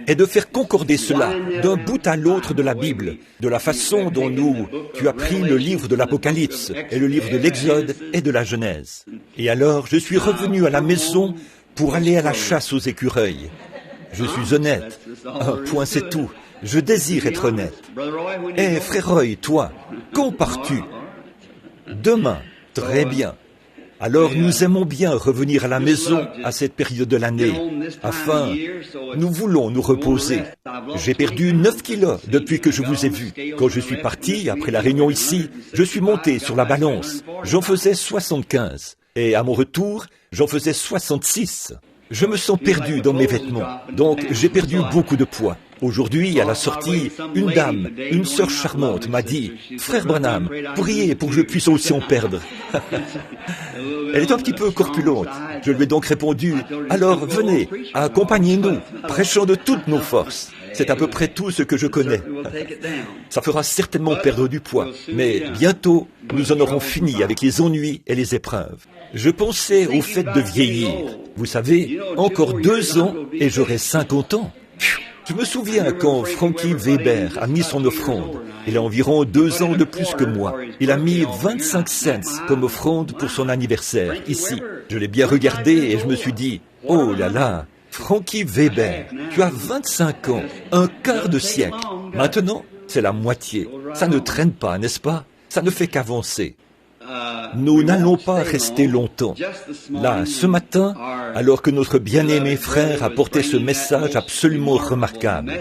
est de faire concorder cela d'un bout à l'autre de la Bible, de la façon dont tu as pris le livre de l'Apocalypse et le livre de l'Exode et de la Genèse. Et alors, je suis revenu à la maison pour aller à la chasse aux écureuils. Je suis honnête. Un point, c'est tout. Je désire être honnête. Eh, frère Roy, toi, quand pars-tu? Demain. Très bien. Alors nous aimons bien revenir à la maison à cette période de l'année, afin, nous voulons nous reposer. J'ai perdu 9 kilos depuis que je vous ai vu. Quand je suis parti, après la réunion ici, je suis monté sur la balance. J'en faisais 75. Et à mon retour, j'en faisais 66. Je me sens perdu dans mes vêtements, donc j'ai perdu beaucoup de poids. Aujourd'hui, à la sortie, une dame, une sœur charmante m'a dit « Frère Branham, priez pour que je puisse aussi en perdre. » Elle est un petit peu corpulente. Je lui ai donc répondu « Alors venez, accompagnez-nous, prêchons de toutes nos forces. » C'est à peu près tout ce que je connais. Ça fera certainement perdre du poids, mais bientôt, nous en aurons fini avec les ennuis et les épreuves. Je pensais au fait de vieillir. Vous savez, encore 2 ans et j'aurai 50 ans. Je me souviens quand Frankie Weber a mis son offrande. Il a environ 2 ans de plus que moi. Il a mis 25 cents comme offrande pour son anniversaire, ici. Je l'ai bien regardé et je me suis dit, oh là là, Frankie Weber, tu as 25 ans, un quart de siècle. Maintenant, c'est la moitié. Ça ne traîne pas, n'est-ce pas? Ça ne fait qu'avancer. Nous n'allons pas rester longtemps. Là, ce matin, alors que notre bien-aimé frère a porté ce message absolument remarquable,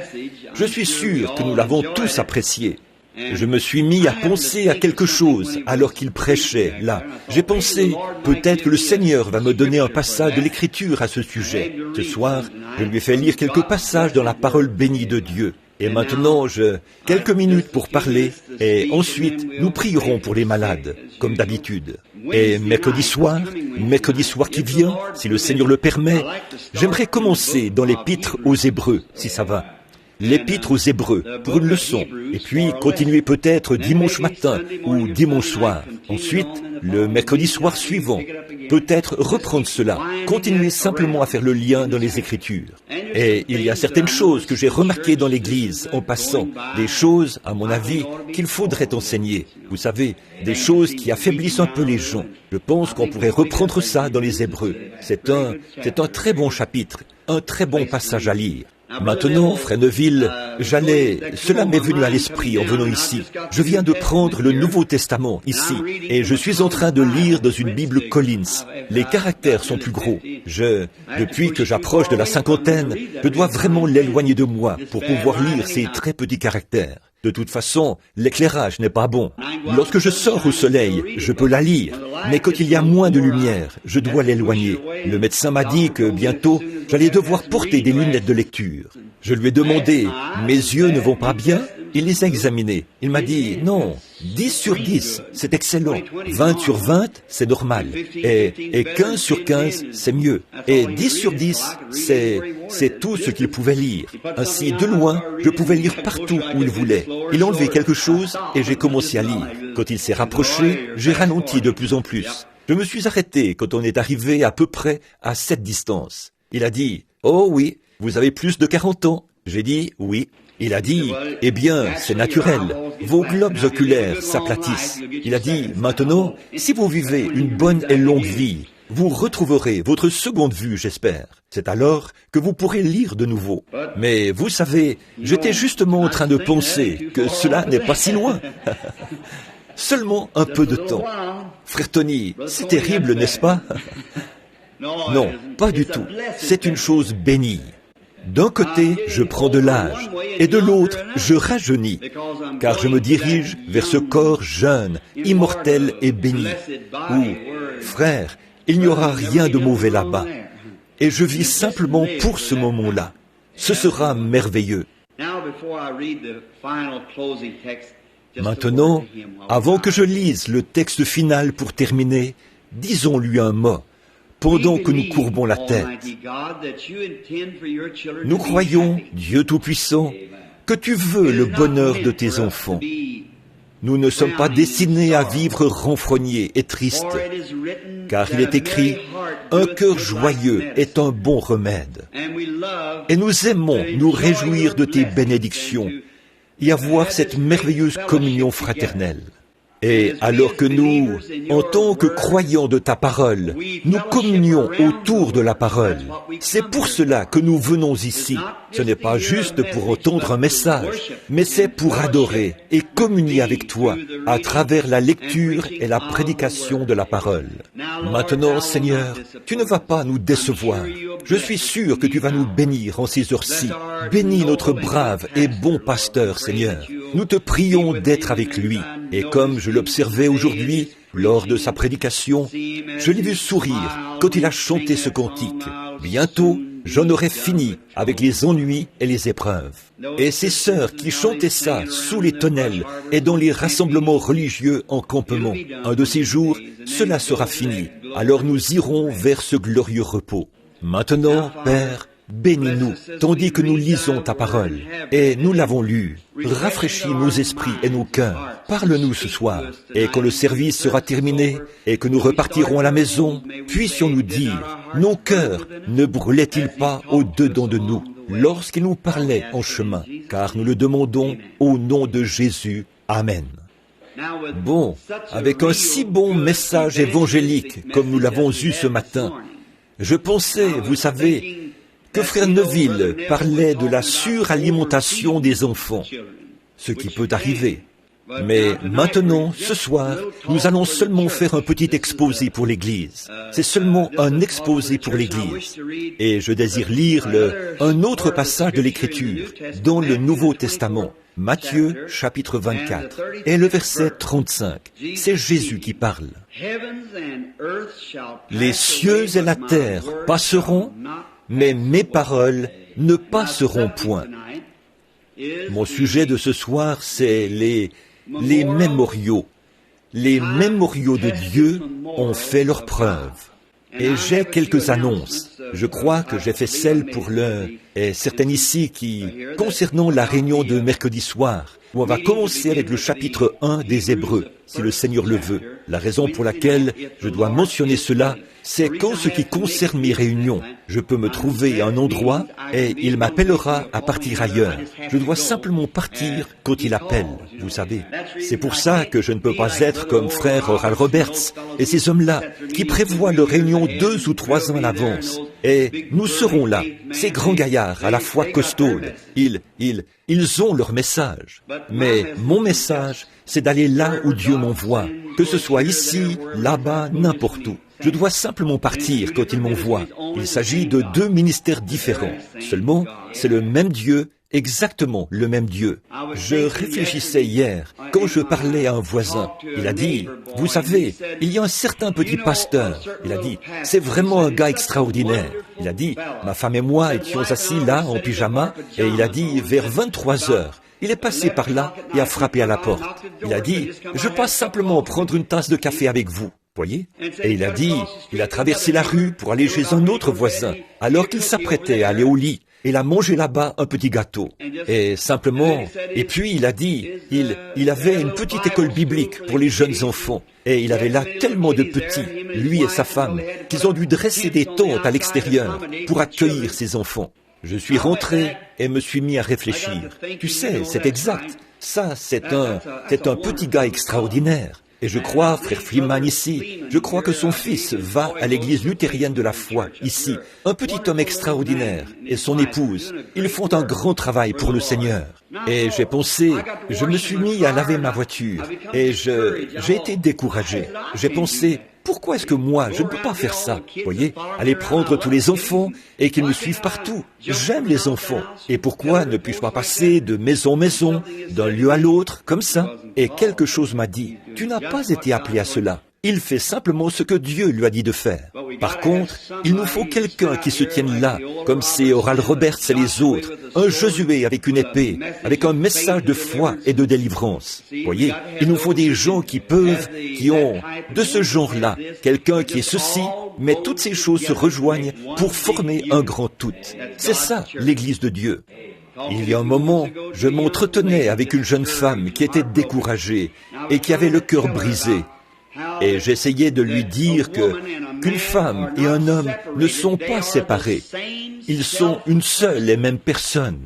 je suis sûr que nous l'avons tous apprécié. Je me suis mis à penser à quelque chose alors qu'il prêchait, là. J'ai pensé, peut-être que le Seigneur va me donner un passage de l'Écriture à ce sujet. Ce soir, je lui ai fait lire quelques passages dans la parole bénie de Dieu. Et maintenant, quelques minutes pour parler, et ensuite, nous prierons pour les malades, comme d'habitude. Et mercredi soir qui vient, si le Seigneur le permet, j'aimerais commencer dans l'Épître aux Hébreux, si ça va. L'Épître aux Hébreux, pour une leçon, et puis continuer peut-être dimanche matin ou dimanche soir. Ensuite, le mercredi soir suivant, peut-être reprendre cela, continuer simplement à faire le lien dans les Écritures. Et il y a certaines choses que j'ai remarquées dans l'Église en passant, des choses, à mon avis, qu'il faudrait enseigner. Vous savez, des choses qui affaiblissent un peu les gens. Je pense qu'on pourrait reprendre ça dans les Hébreux. C'est un très bon chapitre, un très bon passage à lire. Maintenant, frère Neville, cela m'est venu à l'esprit en venant ici. Je viens de prendre le Nouveau Testament ici, et je suis en train de lire dans une Bible Collins. Les caractères sont plus gros. Depuis que j'approche de la 50aine, je dois vraiment l'éloigner de moi pour pouvoir lire ces très petits caractères. De toute façon, l'éclairage n'est pas bon. Lorsque je sors au soleil, je peux la lire, mais quand il y a moins de lumière, je dois l'éloigner. Le médecin m'a dit que bientôt, j'allais devoir porter des lunettes de lecture. Je lui ai demandé, mes yeux ne vont pas bien? Il les a examinés. Il m'a dit, non, 10 sur 10, c'est excellent. 20 sur 20, c'est normal. Et 15 sur 15, c'est mieux. Et 10 sur 10, c'est tout ce qu'il pouvait lire. Ainsi, de loin, je pouvais lire partout où il voulait. Il enlevait quelque chose et j'ai commencé à lire. Quand il s'est rapproché, j'ai ralenti de plus en plus. Je me suis arrêté quand on est arrivé à peu près à cette distance. Il a dit, oh oui, vous avez plus de 40 ans. J'ai dit, oui. Il a dit, eh bien, c'est naturel, vos globes oculaires s'aplatissent. Il a dit, maintenant, si vous vivez une bonne et longue vie, vous retrouverez votre seconde vue, j'espère. C'est alors que vous pourrez lire de nouveau. Mais vous savez, j'étais justement en train de penser que cela n'est pas si loin. Seulement un peu de temps. Frère Tony, c'est terrible, n'est-ce pas? Non, pas du tout. C'est une chose bénie. D'un côté, je prends de l'âge, et de l'autre, je rajeunis, car je me dirige vers ce corps jeune, immortel et béni, où, frère, il n'y aura rien de mauvais là-bas, et je vis simplement pour ce moment-là. Ce sera merveilleux. Maintenant, avant que je lise le texte final pour terminer, disons-lui un mot. Pendant que nous courbons la tête, nous croyons, Dieu Tout-Puissant, que tu veux le bonheur de tes enfants. Nous ne sommes pas destinés à vivre renfrognés et tristes, car il est écrit, Un cœur joyeux est un bon remède. Et nous aimons nous réjouir de tes bénédictions et avoir cette merveilleuse communion fraternelle. Et alors que nous, en tant que croyants de ta parole, nous communions autour de la parole, c'est pour cela que nous venons ici. Ce n'est pas juste pour entendre un message, mais c'est pour adorer et communier avec toi à travers la lecture et la prédication de la parole. Maintenant, Seigneur, tu ne vas pas nous décevoir. Je suis sûr que tu vas nous bénir en ces heures-ci. Bénis notre brave et bon pasteur, Seigneur. Nous te prions d'être avec lui. Et comme je l'observais aujourd'hui, lors de sa prédication, je l'ai vu sourire quand il a chanté ce cantique. Bientôt, j'en aurai fini avec les ennuis et les épreuves. Et ces sœurs qui chantaient ça sous les tonnelles et dans les rassemblements religieux en campement, un de ces jours, cela sera fini. Alors nous irons vers ce glorieux repos. Maintenant, Père, bénis-nous, tandis que nous lisons ta parole. Et nous l'avons lue. Rafraîchis nos esprits et nos cœurs. Parle-nous ce soir. Et quand le service sera terminé et que nous repartirons à la maison, puissions-nous dire, nos cœurs ne brûlaient-ils pas au-dedans de nous lorsqu'il nous parlait en chemin, car nous le demandons au nom de Jésus. Amen. Bon, avec un si bon message évangélique comme nous l'avons eu ce matin, je pensais, vous savez, que Frère Neville parlait de la suralimentation des enfants, ce qui peut arriver. Mais maintenant, ce soir, nous allons seulement faire un petit exposé pour l'Église. C'est seulement un exposé pour l'Église. Et je désire lire un autre passage de l'Écriture dans le Nouveau Testament, Matthieu chapitre 24, et le verset 35. C'est Jésus qui parle. Les cieux et la terre passeront, mais mes paroles ne passeront point. Mon sujet de ce soir, c'est les mémoriaux. Les mémoriaux de Dieu ont fait leur preuve. Et j'ai quelques annonces. Je crois que j'ai fait celle pour certaines ici concernant la réunion de mercredi soir, où on va commencer avec le chapitre 1 des Hébreux, si le Seigneur le veut. La raison pour laquelle je dois mentionner cela, c'est qu'en ce qui concerne mes réunions, je peux me trouver à un endroit et il m'appellera à partir ailleurs. Je dois simplement partir quand il appelle, vous savez. C'est pour ça que je ne peux pas être comme frère Oral Roberts et ces hommes-là qui prévoient leur réunion 2 ou 3 ans à l'avance. Et nous serons là, ces grands gaillards à la fois costauds. Ils ont leur message. Mais mon message, c'est d'aller là où Dieu m'envoie, que ce soit ici, là-bas, n'importe où. Je dois simplement partir quand il m'envoie. Il s'agit de 2 ministères différents. Seulement, c'est le même Dieu, exactement le même Dieu. Je réfléchissais hier, quand je parlais à un voisin. Il a dit, vous savez, il y a un certain petit pasteur. Il a dit, c'est vraiment un gars extraordinaire. Il a dit, ma femme et moi étions assis là, en pyjama, et il a dit, vers 23 heures, il est passé par là et a frappé à la porte. Il a dit, je passe simplement prendre une tasse de café avec vous. Voyez? Et il a dit, il a traversé la rue pour aller chez un autre voisin, alors qu'il s'apprêtait à aller au lit. Il a mangé là-bas un petit gâteau. Et simplement, et puis il a dit, il avait une petite école biblique pour les jeunes enfants. Et il avait là tellement de petits, lui et sa femme, qu'ils ont dû dresser des tentes à l'extérieur pour accueillir ces enfants. Je suis rentré et me suis mis à réfléchir. Tu sais, c'est exact. Ça, c'est un petit gars extraordinaire. Et je crois, frère Freeman ici, je crois que son fils va à l'église luthérienne de la foi, ici. Un petit homme extraordinaire. Et son épouse. Ils font un grand travail pour le Seigneur. Et j'ai pensé, je me suis mis à laver ma voiture. Et j'ai été découragé. J'ai pensé, pourquoi est-ce que moi, je ne peux pas faire ça? Voyez, aller prendre tous les enfants et qu'ils me suivent partout. J'aime les enfants. Et pourquoi ne puis-je pas passer de maison en maison, d'un lieu à l'autre, comme ça? Et quelque chose m'a dit, tu n'as pas été appelé à cela. Il fait simplement ce que Dieu lui a dit de faire. Par contre, il nous faut quelqu'un qui se tienne là, comme c'est Oral Roberts et les autres, un Josué avec une épée, avec un message de foi et de délivrance. Voyez, il nous faut des gens qui ont de ce genre-là, quelqu'un qui est ceci, mais toutes ces choses se rejoignent pour former un grand tout. C'est ça, l'Église de Dieu. Il y a un moment, je m'entretenais avec une jeune femme qui était découragée et qui avait le cœur brisé. Et j'essayais de lui dire qu'une femme et un homme ne sont pas séparés. Ils sont une seule et même personne.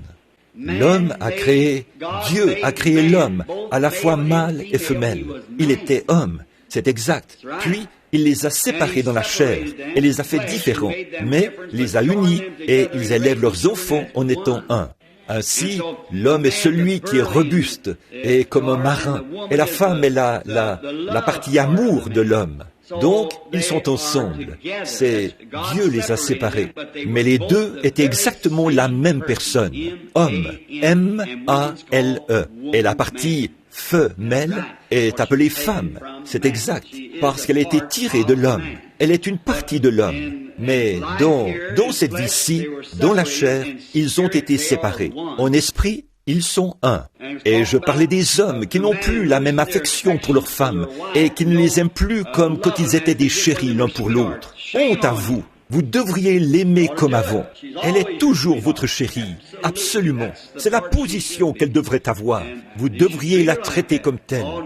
L'homme a créé, Dieu a créé l'homme, à la fois mâle et femelle. Il était homme, c'est exact. Puis, il les a séparés dans la chair et les a fait différents, mais les a unis et ils élèvent leurs enfants en étant un. Ainsi, l'homme est celui qui est robuste et comme un marin, et la femme est la partie amour de l'homme. Donc, ils sont ensemble. C'est Dieu les a séparés. Mais les deux étaient exactement la même personne. Homme, M-A-L-E. Et la partie femelle est appelée femme. C'est exact, parce qu'elle a été tirée de l'homme. Elle est une partie de l'homme. Mais dans cette vie-ci, dans la chair, ils ont été séparés. En esprit, ils sont un. Et je parlais des hommes qui n'ont plus la même affection pour leurs femmes et qui ne les aiment plus comme quand ils étaient des chéris l'un pour l'autre. Honte à vous! Vous devriez l'aimer comme avant. Elle est toujours votre chérie. Absolument. C'est la position qu'elle devrait avoir. Vous devriez la traiter comme telle. Oh,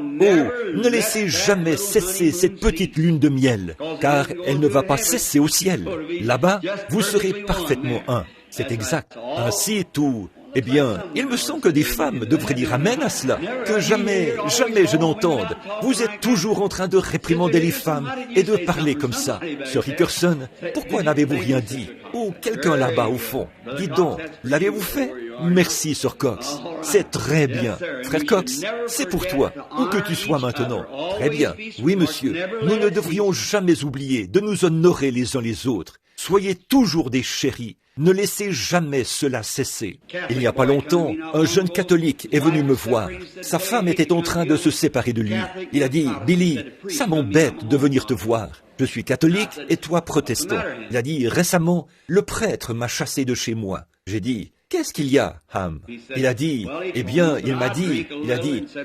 ne laissez jamais cesser cette petite lune de miel, car elle ne va pas cesser au ciel. Là-bas, vous serez parfaitement un. C'est exact. Ainsi tout. Eh bien, il me semble que des femmes devraient dire amen à cela, que jamais je n'entende. Vous êtes toujours en train de réprimander les femmes et de parler comme ça. Sir Hickerson, pourquoi n'avez-vous rien dit? Oh, quelqu'un là-bas au fond. Dites donc, l'avez-vous fait? Merci, Sir Cox. C'est très bien. Frère Cox, c'est pour toi, où que tu sois maintenant. Très bien. Oui, monsieur, nous ne devrions jamais oublier de nous honorer les uns les autres. Soyez toujours des chéris. Ne laissez jamais cela cesser. Il n'y a pas longtemps, un jeune catholique est venu me voir. Sa femme était en train de se séparer de lui. Il a dit, « Billy, ça m'embête de venir te voir. Je suis catholique et toi protestant. » Il a dit, « Récemment, le prêtre m'a chassé de chez moi. » J'ai dit, « Qu'est-ce qu'il y a, Ham ?» Il a dit, eh bien, il m'a dit,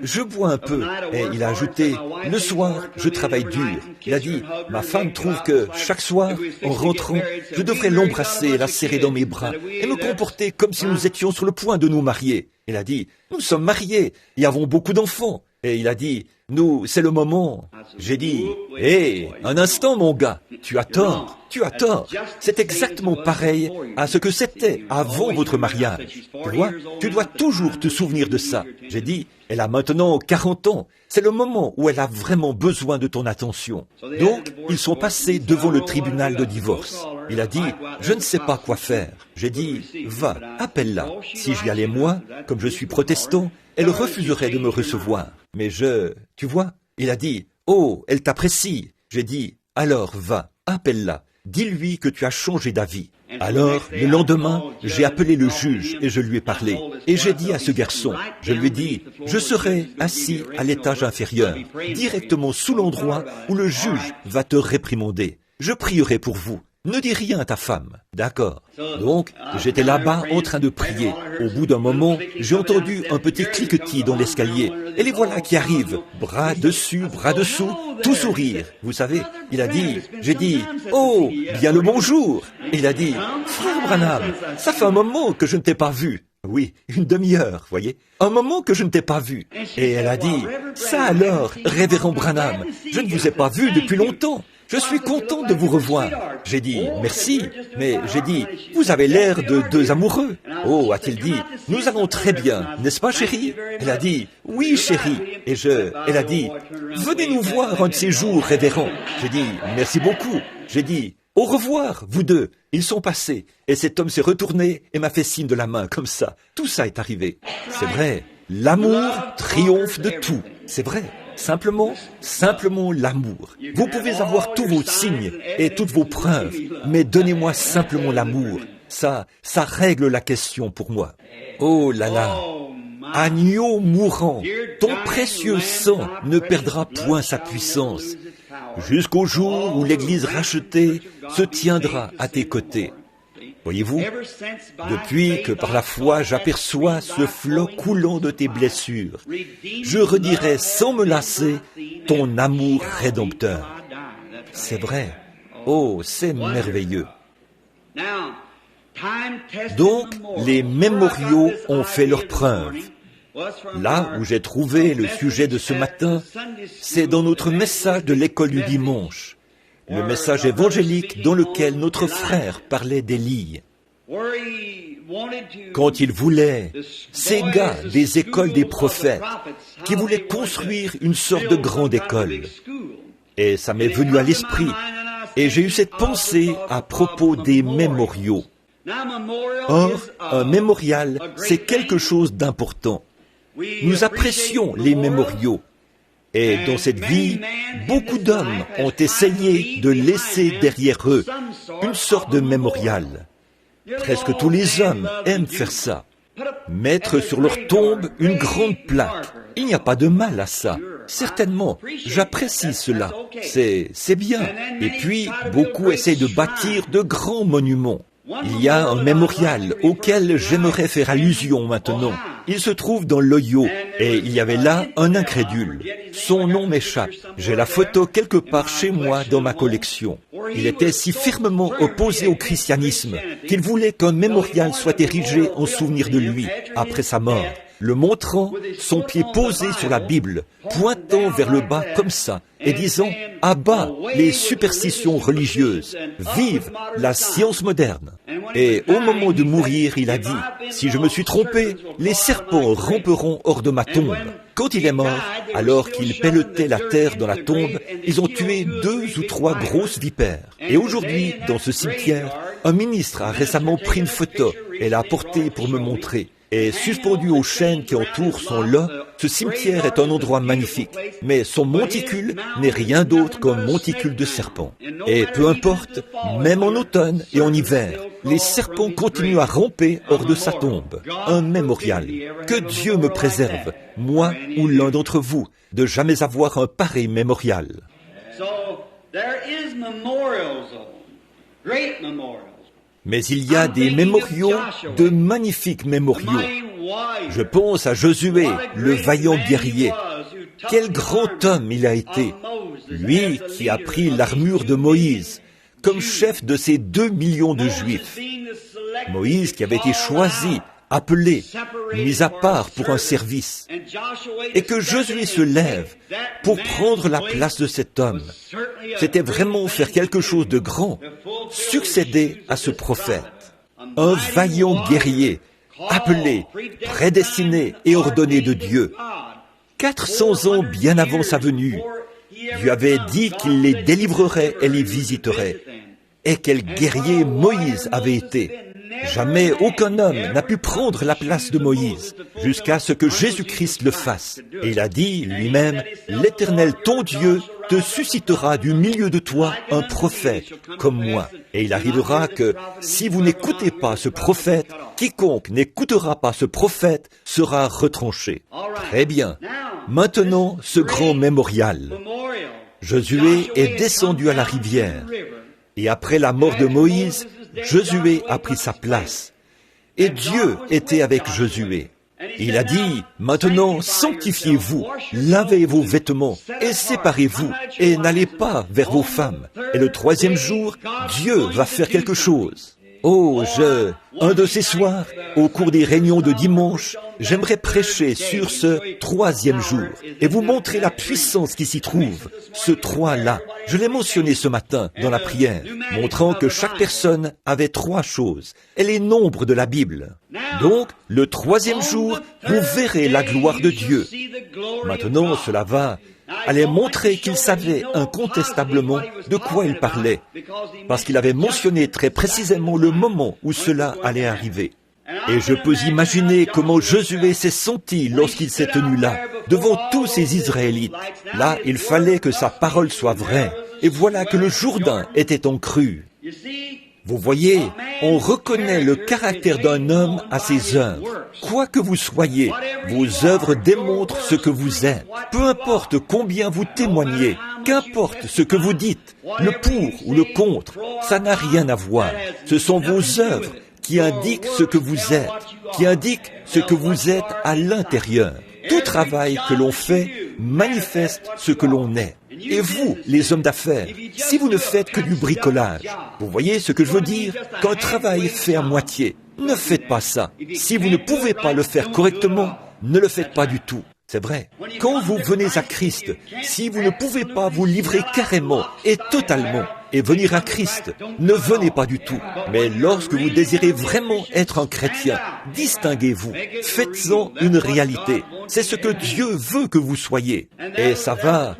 je bois un peu. Et il a ajouté, le soir, je travaille dur. Il a dit, ma femme trouve que chaque soir, en rentrant, je devrais l'embrasser et la serrer dans mes bras et me comporter comme si nous étions sur le point de nous marier. Il a dit, nous sommes mariés et avons beaucoup d'enfants. Et il a dit, nous, c'est le moment. J'ai dit, hé, un instant, mon gars, tu as tort. C'est exactement pareil à ce que c'était avant votre mariage. Tu vois, tu dois toujours te souvenir de ça. J'ai dit, elle a maintenant 40 ans. C'est le moment où elle a vraiment besoin de ton attention. Donc, ils sont passés devant le tribunal de divorce. Il a dit, je ne sais pas quoi faire. J'ai dit, va, appelle-la. Si j'y allais moi, comme je suis protestant, elle refuserait de me recevoir. Mais tu vois, il a dit, oh, elle t'apprécie. J'ai dit, alors va, appelle-la. Dis-lui que tu as changé d'avis. Alors, le lendemain, j'ai appelé le juge et je lui ai parlé. Et j'ai dit à ce garçon, je lui ai dit, je serai assis à l'étage inférieur, directement sous l'endroit où le juge va te réprimander. Je prierai pour vous. Ne dis rien à ta femme. D'accord. Donc, j'étais là-bas en train de prier. Au bout d'un moment, j'ai entendu un petit cliquetis dans l'escalier. Et les voilà qui arrivent. Bras dessus, bras dessous, tout sourire. Vous savez, j'ai dit, oh, bien le bonjour. Et il a dit, frère Branham, ça fait un moment que je ne t'ai pas vu. Oui, une demi-heure, voyez. Un moment que je ne t'ai pas vu. Et elle a dit, ça alors, révérend Branham, je ne vous ai pas vu depuis longtemps. Je suis content de vous revoir. J'ai dit, merci, mais j'ai dit, vous avez l'air de deux amoureux. Oh, a-t-il dit, nous allons très bien, n'est-ce pas, chérie? Elle a dit, oui, chérie. Et elle a dit, venez nous voir un de ces jours, révérend. J'ai dit, merci beaucoup. J'ai dit, au revoir, vous deux. Ils sont passés. Et cet homme s'est retourné et m'a fait signe de la main, comme ça. Tout ça est arrivé. C'est vrai. L'amour triomphe de tout. C'est vrai. Simplement l'amour. Vous pouvez avoir tous vos signes et toutes vos preuves, mais donnez-moi simplement l'amour. Ça règle la question pour moi. Oh là là, agneau mourant, ton précieux sang ne perdra point sa puissance, jusqu'au jour où l'Église rachetée se tiendra à tes côtés. Voyez-vous, depuis que par la foi j'aperçois ce flot coulant de tes blessures, je redirai sans me lasser ton amour rédempteur. C'est vrai. Oh, c'est merveilleux. Donc, les mémoriaux ont fait leur preuve. Là où j'ai trouvé le sujet de ce matin, c'est dans notre message de l'école du dimanche, le message évangélique dans lequel notre frère parlait d'Élie. Quand il voulait, ces gars des écoles des prophètes, qui voulaient construire une sorte de grande école. Et ça m'est venu à l'esprit, et j'ai eu cette pensée à propos des mémoriaux. Or, un mémorial, c'est quelque chose d'important. Nous apprécions les mémoriaux. Et dans cette vie, beaucoup d'hommes ont essayé de laisser derrière eux une sorte de mémorial. Presque tous les hommes aiment faire ça. Mettre sur leur tombe une grande plaque. Il n'y a pas de mal à ça. Certainement, j'apprécie cela. C'est bien. Et puis, beaucoup essayent de bâtir de grands monuments. Il y a un mémorial auquel j'aimerais faire allusion maintenant. Il se trouve dans l'Ohio, et il y avait là un incrédule. Son nom m'échappe. J'ai la photo quelque part chez moi dans ma collection. Il était si fermement opposé au christianisme qu'il voulait qu'un mémorial soit érigé en souvenir de lui après sa mort, le montrant, son pied posé sur la Bible, pointant vers le bas comme ça, et disant « À bas les superstitions religieuses, vive la science moderne ». Et au moment de mourir, il a dit « Si je me suis trompé, les serpents ramperont hors de ma tombe ». Quand il est mort, alors qu'il pelletait la terre dans la tombe, ils ont tué 2 ou 3 grosses vipères. Et aujourd'hui, dans ce cimetière, un ministre a récemment pris une photo et l'a apportée pour me montrer. Et suspendu aux chaînes qui entourent son lot, ce cimetière est un endroit magnifique. Mais son monticule n'est rien d'autre qu'un monticule de serpents. Et peu importe, même en automne et en hiver, les serpents continuent à ramper hors de sa tombe. Un mémorial. Que Dieu me préserve, moi ou l'un d'entre vous, de jamais avoir un pareil mémorial. Mais il y a des mémoriaux, de magnifiques mémoriaux. Je pense à Josué, le vaillant guerrier. Quel grand homme il a été, lui qui a pris l'armure de Moïse comme chef de ces 2 millions de Juifs. Moïse qui avait été choisi, appelé, mis à part pour un service. Et que Josué se lève pour prendre la place de cet homme. C'était vraiment faire quelque chose de grand, succéder à ce prophète. Un vaillant guerrier, appelé, prédestiné et ordonné de Dieu. 400 ans bien avant sa venue, Dieu avait dit qu'il les délivrerait et les visiterait. Et quel guerrier Moïse avait été. Jamais aucun homme n'a pu prendre la place de Moïse, jusqu'à ce que Jésus-Christ le fasse. Et il a dit lui-même, « L'Éternel, ton Dieu, te suscitera du milieu de toi un prophète comme moi. Et il arrivera que, si vous n'écoutez pas ce prophète, quiconque n'écoutera pas ce prophète sera retranché. » Très bien. Maintenant, ce grand mémorial. Josué est descendu à la rivière. Et après la mort de Moïse, Josué a pris sa place. Et Dieu était avec Josué. Il a dit, maintenant sanctifiez-vous, lavez vos vêtements et séparez-vous et n'allez pas vers vos femmes. Et le 3e jour, Dieu va faire quelque chose. Oh, un de ces soirs, au cours des réunions de dimanche, j'aimerais prêcher sur ce 3e jour et vous montrer la puissance qui s'y trouve, ce 3-là. Je l'ai mentionné ce matin dans la prière, montrant que chaque personne avait 3 choses et les nombres de la Bible. Donc, le 3e jour, vous verrez la gloire de Dieu. Maintenant, cela va allait montrer qu'il savait incontestablement de quoi il parlait, parce qu'il avait mentionné très précisément le moment où cela allait arriver. Et je peux imaginer comment Josué s'est senti lorsqu'il s'est tenu là, devant tous ces Israélites. Là, il fallait que sa parole soit vraie, et voilà que le Jourdain était en crue. Vous voyez, on reconnaît le caractère d'un homme à ses œuvres. Quoi que vous soyez, vos œuvres démontrent ce que vous êtes. Peu importe combien vous témoignez, qu'importe ce que vous dites, le pour ou le contre, ça n'a rien à voir. Ce sont vos œuvres qui indiquent ce que vous êtes, qui indiquent ce que vous êtes à l'intérieur. Tout travail que l'on fait manifeste ce que l'on est. Et vous, les hommes d'affaires, si vous ne faites que du bricolage, vous voyez ce que je veux dire? Qu'un travail est fait à moitié. Ne faites pas ça. Si vous ne pouvez pas le faire correctement, Ne le faites pas du tout. C'est vrai. Quand vous venez à Christ, si vous ne pouvez pas vous livrer carrément et totalement et venir à Christ, ne venez pas du tout. Mais lorsque vous désirez vraiment être un chrétien, distinguez-vous. Faites-en une réalité. C'est ce que Dieu veut que vous soyez. Et ça va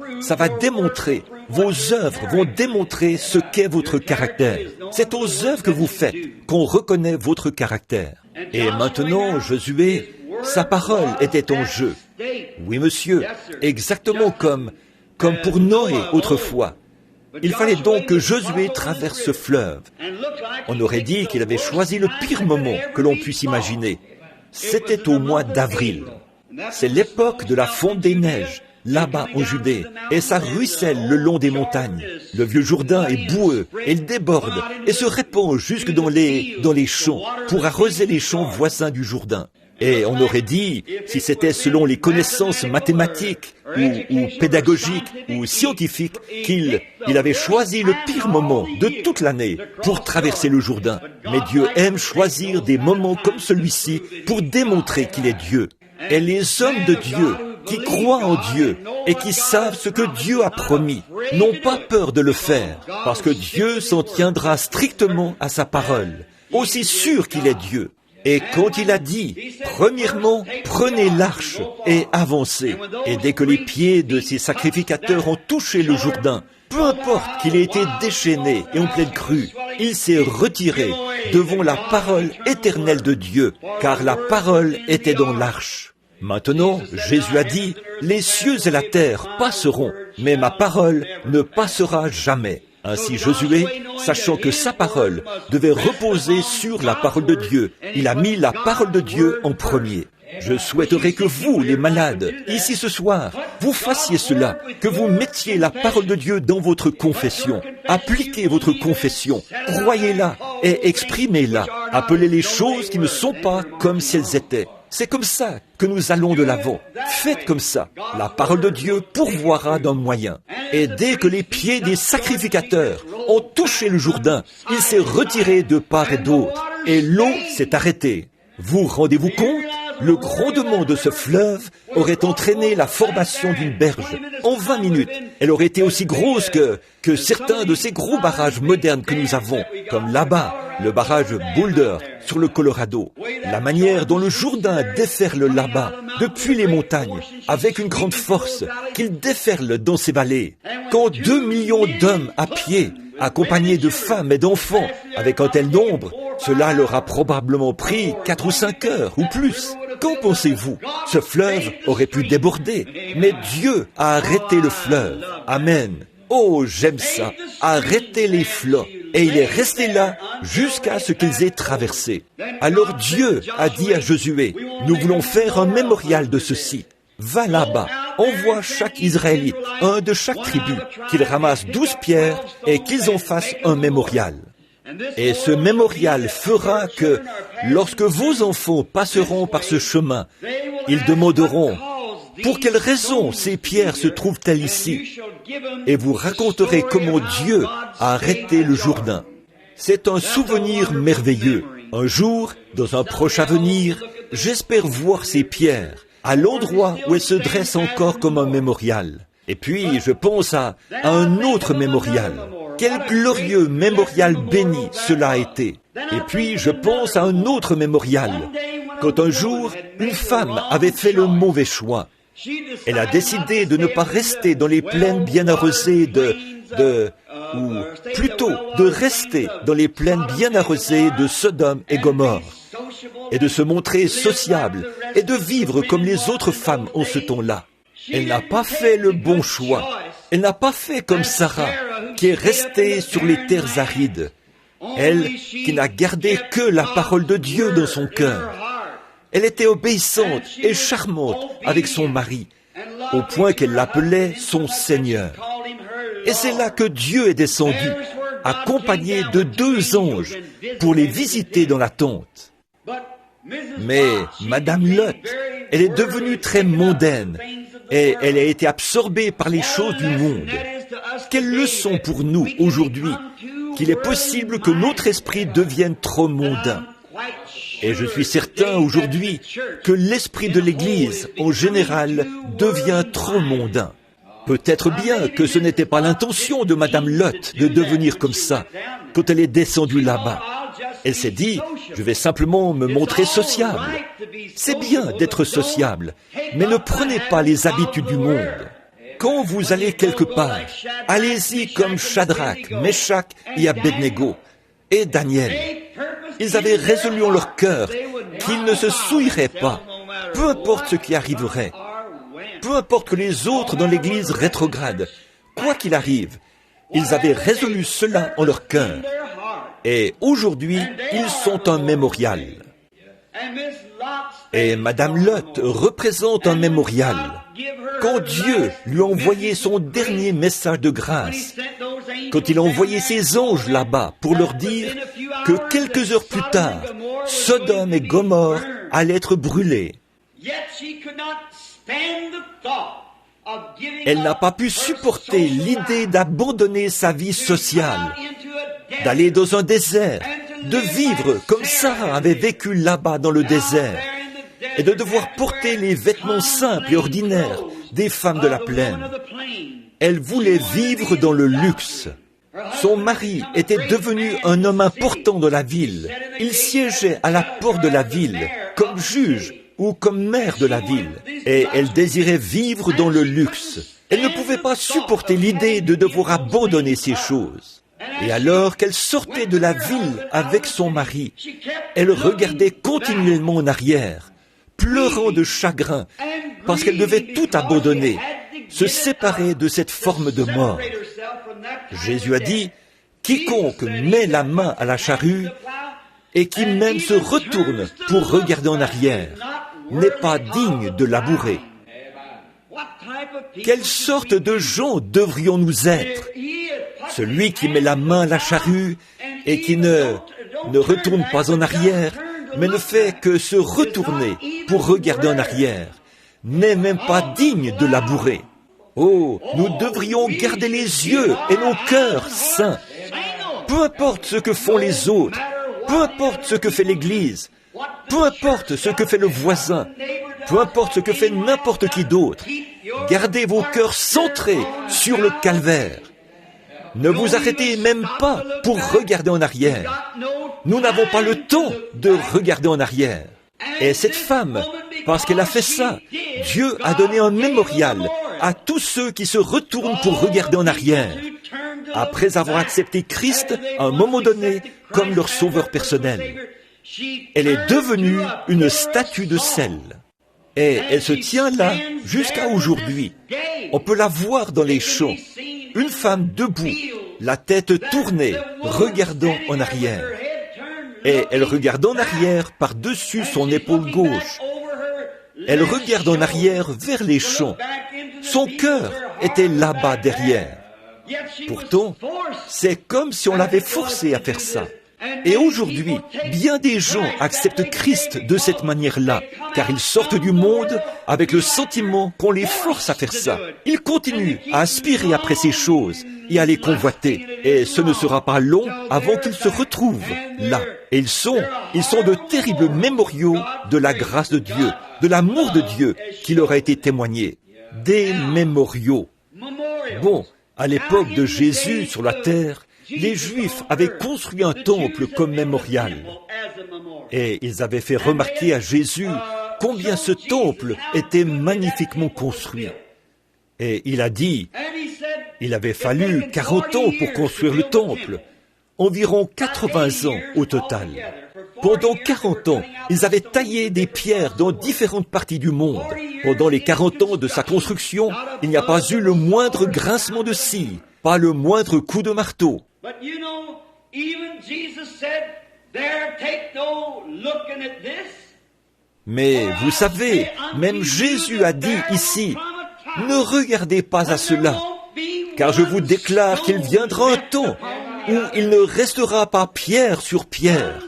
démontrer. Vos œuvres vont démontrer ce qu'est votre caractère. C'est aux œuvres que vous faites qu'on reconnaît votre caractère. Et maintenant, Josué, sa parole était en jeu. Oui, monsieur, exactement comme pour Noé autrefois. Il fallait donc que Josué traverse ce fleuve. On aurait dit qu'il avait choisi le pire moment que l'on puisse imaginer. C'était au mois d'avril. C'est l'époque de la fonte des neiges, là-bas en Judée, et ça ruisselle le long des montagnes. Le vieux Jourdain est boueux, et il déborde, et se répand jusque dans les champs, pour arroser les champs voisins du Jourdain. Et on aurait dit, si c'était selon les connaissances mathématiques, ou pédagogiques, ou scientifiques, qu'il avait choisi le pire moment de toute l'année pour traverser le Jourdain. Mais Dieu aime choisir des moments comme celui-ci pour démontrer qu'il est Dieu. Et les hommes de Dieu, qui croient en Dieu et qui savent ce que Dieu a promis, n'ont pas peur de le faire, parce que Dieu s'en tiendra strictement à sa parole, aussi sûr qu'il est Dieu. Et quand il a dit, premièrement, prenez l'arche et avancez. Et dès que les pieds de ces sacrificateurs ont touché le Jourdain, peu importe qu'il ait été déchaîné et en pleine crue, il s'est retiré devant la parole éternelle de Dieu, car la parole était dans l'arche. Maintenant, Jésus a dit, les cieux et la terre passeront, mais ma parole ne passera jamais. Ainsi Josué, sachant que sa parole devait reposer sur la parole de Dieu, il a mis la parole de Dieu en premier. Je souhaiterais que vous, les malades, ici ce soir, vous fassiez cela, que vous mettiez la parole de Dieu dans votre confession. Appliquez votre confession, croyez-la et exprimez-la. Appelez les choses qui ne sont pas comme si elles étaient. C'est comme ça que nous allons de l'avant. Faites comme ça. La parole de Dieu pourvoira d'un moyen. Et dès que les pieds des sacrificateurs ont touché le Jourdain, il s'est retiré de part et d'autre. Et l'eau s'est arrêtée. Vous rendez-vous compte? Le grondement de ce fleuve aurait entraîné la formation d'une berge. En 20 minutes, elle aurait été aussi grosse que certains de ces gros barrages modernes que nous avons, comme là-bas, le barrage Boulder sur le Colorado. La manière dont le Jourdain déferle là-bas, depuis les montagnes, avec une grande force, qu'il déferle dans ces vallées. Quand 2 millions d'hommes à pied, accompagnés de femmes et d'enfants, avec un tel nombre, cela leur a probablement pris 4 ou 5 heures ou plus. Qu'en pensez-vous? Ce fleuve aurait pu déborder, mais Dieu a arrêté le fleuve. Amen. Oh, j'aime ça. Arrêtez les flots. Et il est resté là jusqu'à ce qu'ils aient traversé. Alors Dieu a dit à Josué, nous voulons faire un mémorial de ceci. Va là-bas, envoie chaque Israélite, un de chaque tribu, qu'ils ramassent 12 pierres et qu'ils en fassent un mémorial. Et ce mémorial fera que, lorsque vos enfants passeront par ce chemin, ils demanderont, pour quelle raison ces pierres se trouvent-elles ici? Et vous raconterez comment Dieu a arrêté le Jourdain. C'est un souvenir merveilleux. Un jour, dans un proche avenir, j'espère voir ces pierres à l'endroit où elles se dressent encore comme un mémorial. Et puis, je pense à un autre mémorial. Quel glorieux mémorial béni cela a été. Et puis, je pense à un autre mémorial. Quand un jour, une femme avait fait le mauvais choix. Elle a décidé de ne pas rester dans les plaines bien arrosées ou plutôt de rester dans les plaines bien arrosées de Sodome et Gomorrhe, et de se montrer sociable, et de vivre comme les autres femmes en ce temps-là. Elle n'a pas fait le bon choix. Elle n'a pas fait comme Sarah, qui est restée sur les terres arides. Elle, qui n'a gardé que la parole de Dieu dans son cœur. Elle était obéissante et charmante avec son mari, au point qu'elle l'appelait son Seigneur. Et c'est là que Dieu est descendu, accompagné de 2 anges, pour les visiter dans la tente. Mais Madame Lot, elle est devenue très mondaine, et elle a été absorbée par les choses du monde. Quelle leçon pour nous aujourd'hui, qu'il est possible que notre esprit devienne trop mondain. Et je suis certain aujourd'hui que l'esprit de l'Église, en général, devient trop mondain. Peut-être bien que ce n'était pas l'intention de Madame Lot de devenir comme ça, quand elle est descendue là-bas. Elle s'est dit, je vais simplement me montrer sociable. C'est bien d'être sociable, mais ne prenez pas les habitudes du monde. Quand vous allez quelque part, allez-y comme Shadrach, Meshach et Abednego, et Daniel. Ils avaient résolu en leur cœur qu'ils ne se souilleraient pas, peu importe ce qui arriverait. Peu importe que les autres dans l'Église rétrogradent, quoi qu'il arrive, ils avaient résolu cela en leur cœur. Et aujourd'hui, ils sont un mémorial. Et Madame Lot représente un mémorial. Quand Dieu lui a envoyé son dernier message de grâce, quand il a envoyé ses anges là-bas pour leur dire que quelques heures plus tard, Sodome et Gomorrhe allaient être brûlés, elle n'a pas pu supporter l'idée d'abandonner sa vie sociale, d'aller dans un désert, de vivre comme Sarah avait vécu là-bas dans le désert, et de devoir porter les vêtements simples et ordinaires des femmes de la plaine. Elle voulait vivre dans le luxe. Son mari était devenu un homme important dans la ville. Il siégeait à la porte de la ville, comme juge ou comme maire de la ville. Et elle désirait vivre dans le luxe. Elle ne pouvait pas supporter l'idée de devoir abandonner ces choses. Et alors qu'elle sortait de la ville avec son mari, elle regardait continuellement en arrière, pleurant de chagrin, parce qu'elle devait tout abandonner, se séparer de cette forme de mort. Jésus a dit, « Quiconque met la main à la charrue et qui même se retourne pour regarder en arrière n'est pas digne de labourer. » Quelle sorte de gens devrions-nous être? Celui qui met la main à la charrue et qui ne retourne pas en arrière, mais ne fait que se retourner pour regarder en arrière, n'est même pas digne de labourer. Oh, nous devrions garder les yeux et nos cœurs saints. Peu importe ce que font les autres, peu importe ce que fait l'Église, peu importe ce que fait le voisin, peu importe ce que fait n'importe qui d'autre, gardez vos cœurs centrés sur le calvaire. Ne vous arrêtez même pas pour regarder en arrière. Nous n'avons pas le temps de regarder en arrière. Et cette femme, parce qu'elle a fait ça, Dieu a donné un mémorial à tous ceux qui se retournent pour regarder en arrière, après avoir accepté Christ à un moment donné comme leur sauveur personnel. Elle est devenue une statue de sel. Et elle se tient là jusqu'à aujourd'hui. On peut la voir dans les champs. Une femme debout, la tête tournée, regardant en arrière. Et elle regarde en arrière par-dessus son épaule gauche. Elle regarde en arrière vers les champs. Son cœur était là-bas derrière. Pourtant, c'est comme si on l'avait forcée à faire ça. Et aujourd'hui, bien des gens acceptent Christ de cette manière-là, car ils sortent du monde avec le sentiment qu'on les force à faire ça. Ils continuent à aspirer après ces choses et à les convoiter. Et ce ne sera pas long avant qu'ils se retrouvent là. Et ils sont de terribles mémoriaux de la grâce de Dieu, de l'amour de Dieu qui leur a été témoigné. Des mémoriaux. Bon, à l'époque de Jésus sur la terre, les Juifs avaient construit un temple comme mémorial. Et ils avaient fait remarquer à Jésus combien ce temple était magnifiquement construit. Et il a dit, il avait fallu 40 ans pour construire le temple, environ 80 ans au total. Pendant 40 ans, ils avaient taillé des pierres dans différentes parties du monde. Pendant les 40 ans de sa construction, il n'y a pas eu le moindre grincement de scie, pas le moindre coup de marteau. Mais vous savez, même Jésus a dit ici, ne regardez pas à cela, car je vous déclare qu'il viendra un temps où il ne restera pas pierre sur pierre,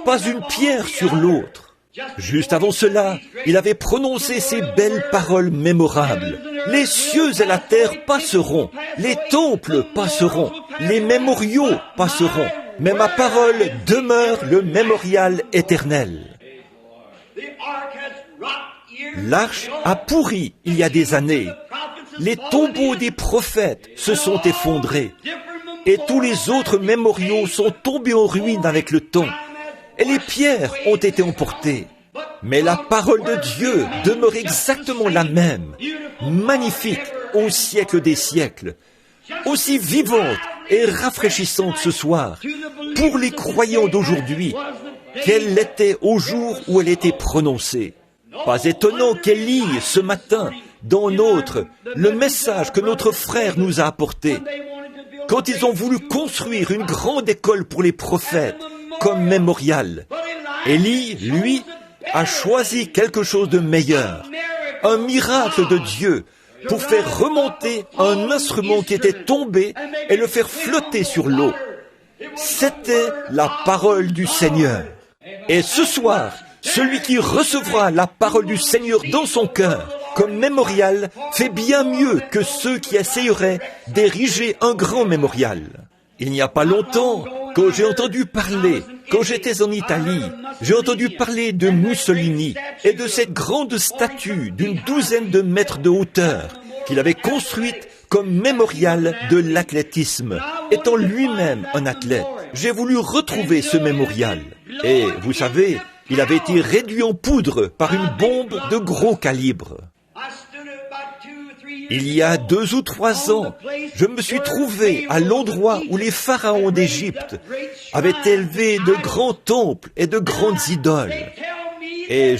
pas une pierre sur l'autre. Juste avant cela, il avait prononcé ces belles paroles mémorables. Les cieux et la terre passeront, les temples passeront, les mémoriaux passeront, mais ma parole demeure le mémorial éternel. L'arche a pourri il y a des années. Les tombeaux des prophètes se sont effondrés. Et tous les autres mémoriaux sont tombés en ruine avec le temps. Et les pierres ont été emportées. Mais la parole de Dieu demeure exactement la même, magnifique au siècle des siècles, aussi vivante et rafraîchissante ce soir pour les croyants d'aujourd'hui qu'elle l'était au jour où elle était prononcée. Pas étonnant qu'elle lit ce matin dans le message que notre frère nous a apporté. Quand ils ont voulu construire une grande école pour les prophètes comme mémorial, Élie, lui, a choisi quelque chose de meilleur, un miracle de Dieu pour faire remonter un instrument qui était tombé et le faire flotter sur l'eau. C'était la parole du Seigneur. Et ce soir, celui qui recevra la parole du Seigneur dans son cœur comme mémorial fait bien mieux que ceux qui essayeraient d'ériger un grand mémorial. Il n'y a pas longtemps, quand j'ai entendu parler, quand j'étais en Italie, j'ai entendu parler de Mussolini et de cette grande statue d'une 12aine de mètres de hauteur qu'il avait construite comme mémorial de l'athlétisme, étant lui-même un athlète. J'ai voulu retrouver ce mémorial. Et vous savez, il avait été réduit en poudre par une bombe de gros calibre. Il y a 2 ou 3 ans, je me suis trouvé à l'endroit où les pharaons d'Égypte avaient élevé de grands temples et de grandes idoles. Et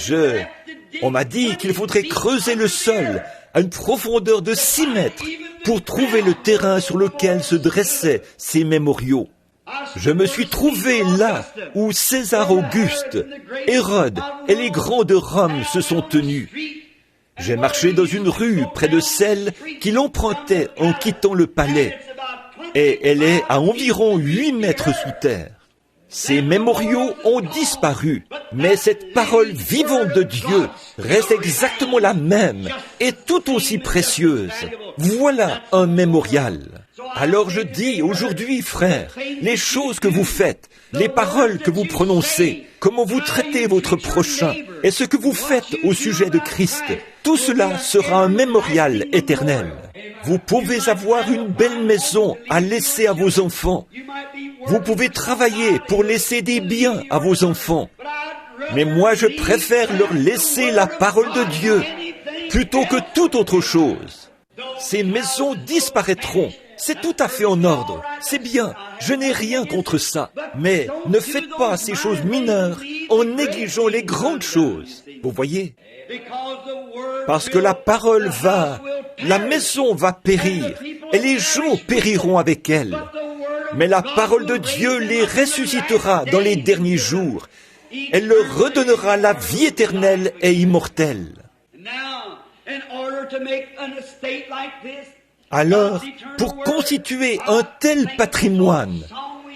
on m'a dit qu'il faudrait creuser le sol à une profondeur de 6 mètres pour trouver le terrain sur lequel se dressaient ces mémoriaux. Je me suis trouvé là où César Auguste, Hérode et les grands de Rome se sont tenus. J'ai marché dans une rue près de celle qu'il empruntait en quittant le palais, et elle est à environ 8 mètres sous terre. Ces mémoriaux ont disparu, mais cette parole vivante de Dieu reste exactement la même et tout aussi précieuse. Voilà un mémorial. Alors je dis aujourd'hui, frères, les choses que vous faites, les paroles que vous prononcez, comment vous traitez votre prochain et ce que vous faites au sujet de Christ, tout cela sera un mémorial éternel. Vous pouvez avoir une belle maison à laisser à vos enfants. Vous pouvez travailler pour laisser des biens à vos enfants. Mais moi, je préfère leur laisser la parole de Dieu plutôt que toute autre chose. Ces maisons disparaîtront. C'est tout à fait en ordre. C'est bien. Je n'ai rien contre ça. Mais ne faites pas ces choses mineures en négligeant les grandes choses. Vous voyez ? Parce que la parole la maison va périr, et les gens périront avec elle. Mais la parole de Dieu les ressuscitera dans les derniers jours. Elle leur redonnera la vie éternelle et immortelle. Alors, pour constituer un tel patrimoine,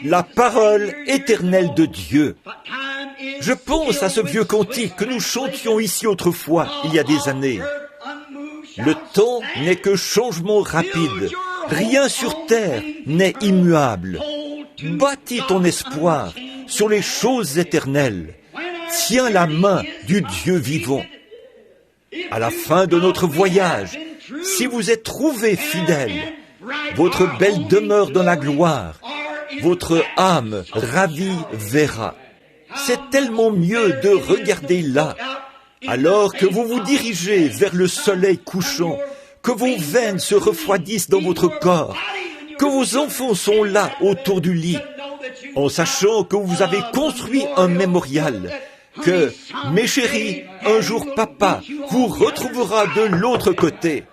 la parole éternelle de Dieu. Je pense à ce vieux cantique que nous chantions ici autrefois, il y a des années. Le temps n'est que changement rapide. Rien sur terre n'est immuable. Bâtis ton espoir sur les choses éternelles. Tiens la main du Dieu vivant. À la fin de notre voyage, si vous êtes trouvés fidèles, votre belle demeure dans la gloire, votre âme ravie verra. C'est tellement mieux de regarder là, alors que vous vous dirigez vers le soleil couchant, que vos veines se refroidissent dans votre corps, que vos enfants sont là autour du lit, en sachant que vous avez construit un mémorial, que, mes chéris, un jour papa vous retrouvera de l'autre côté.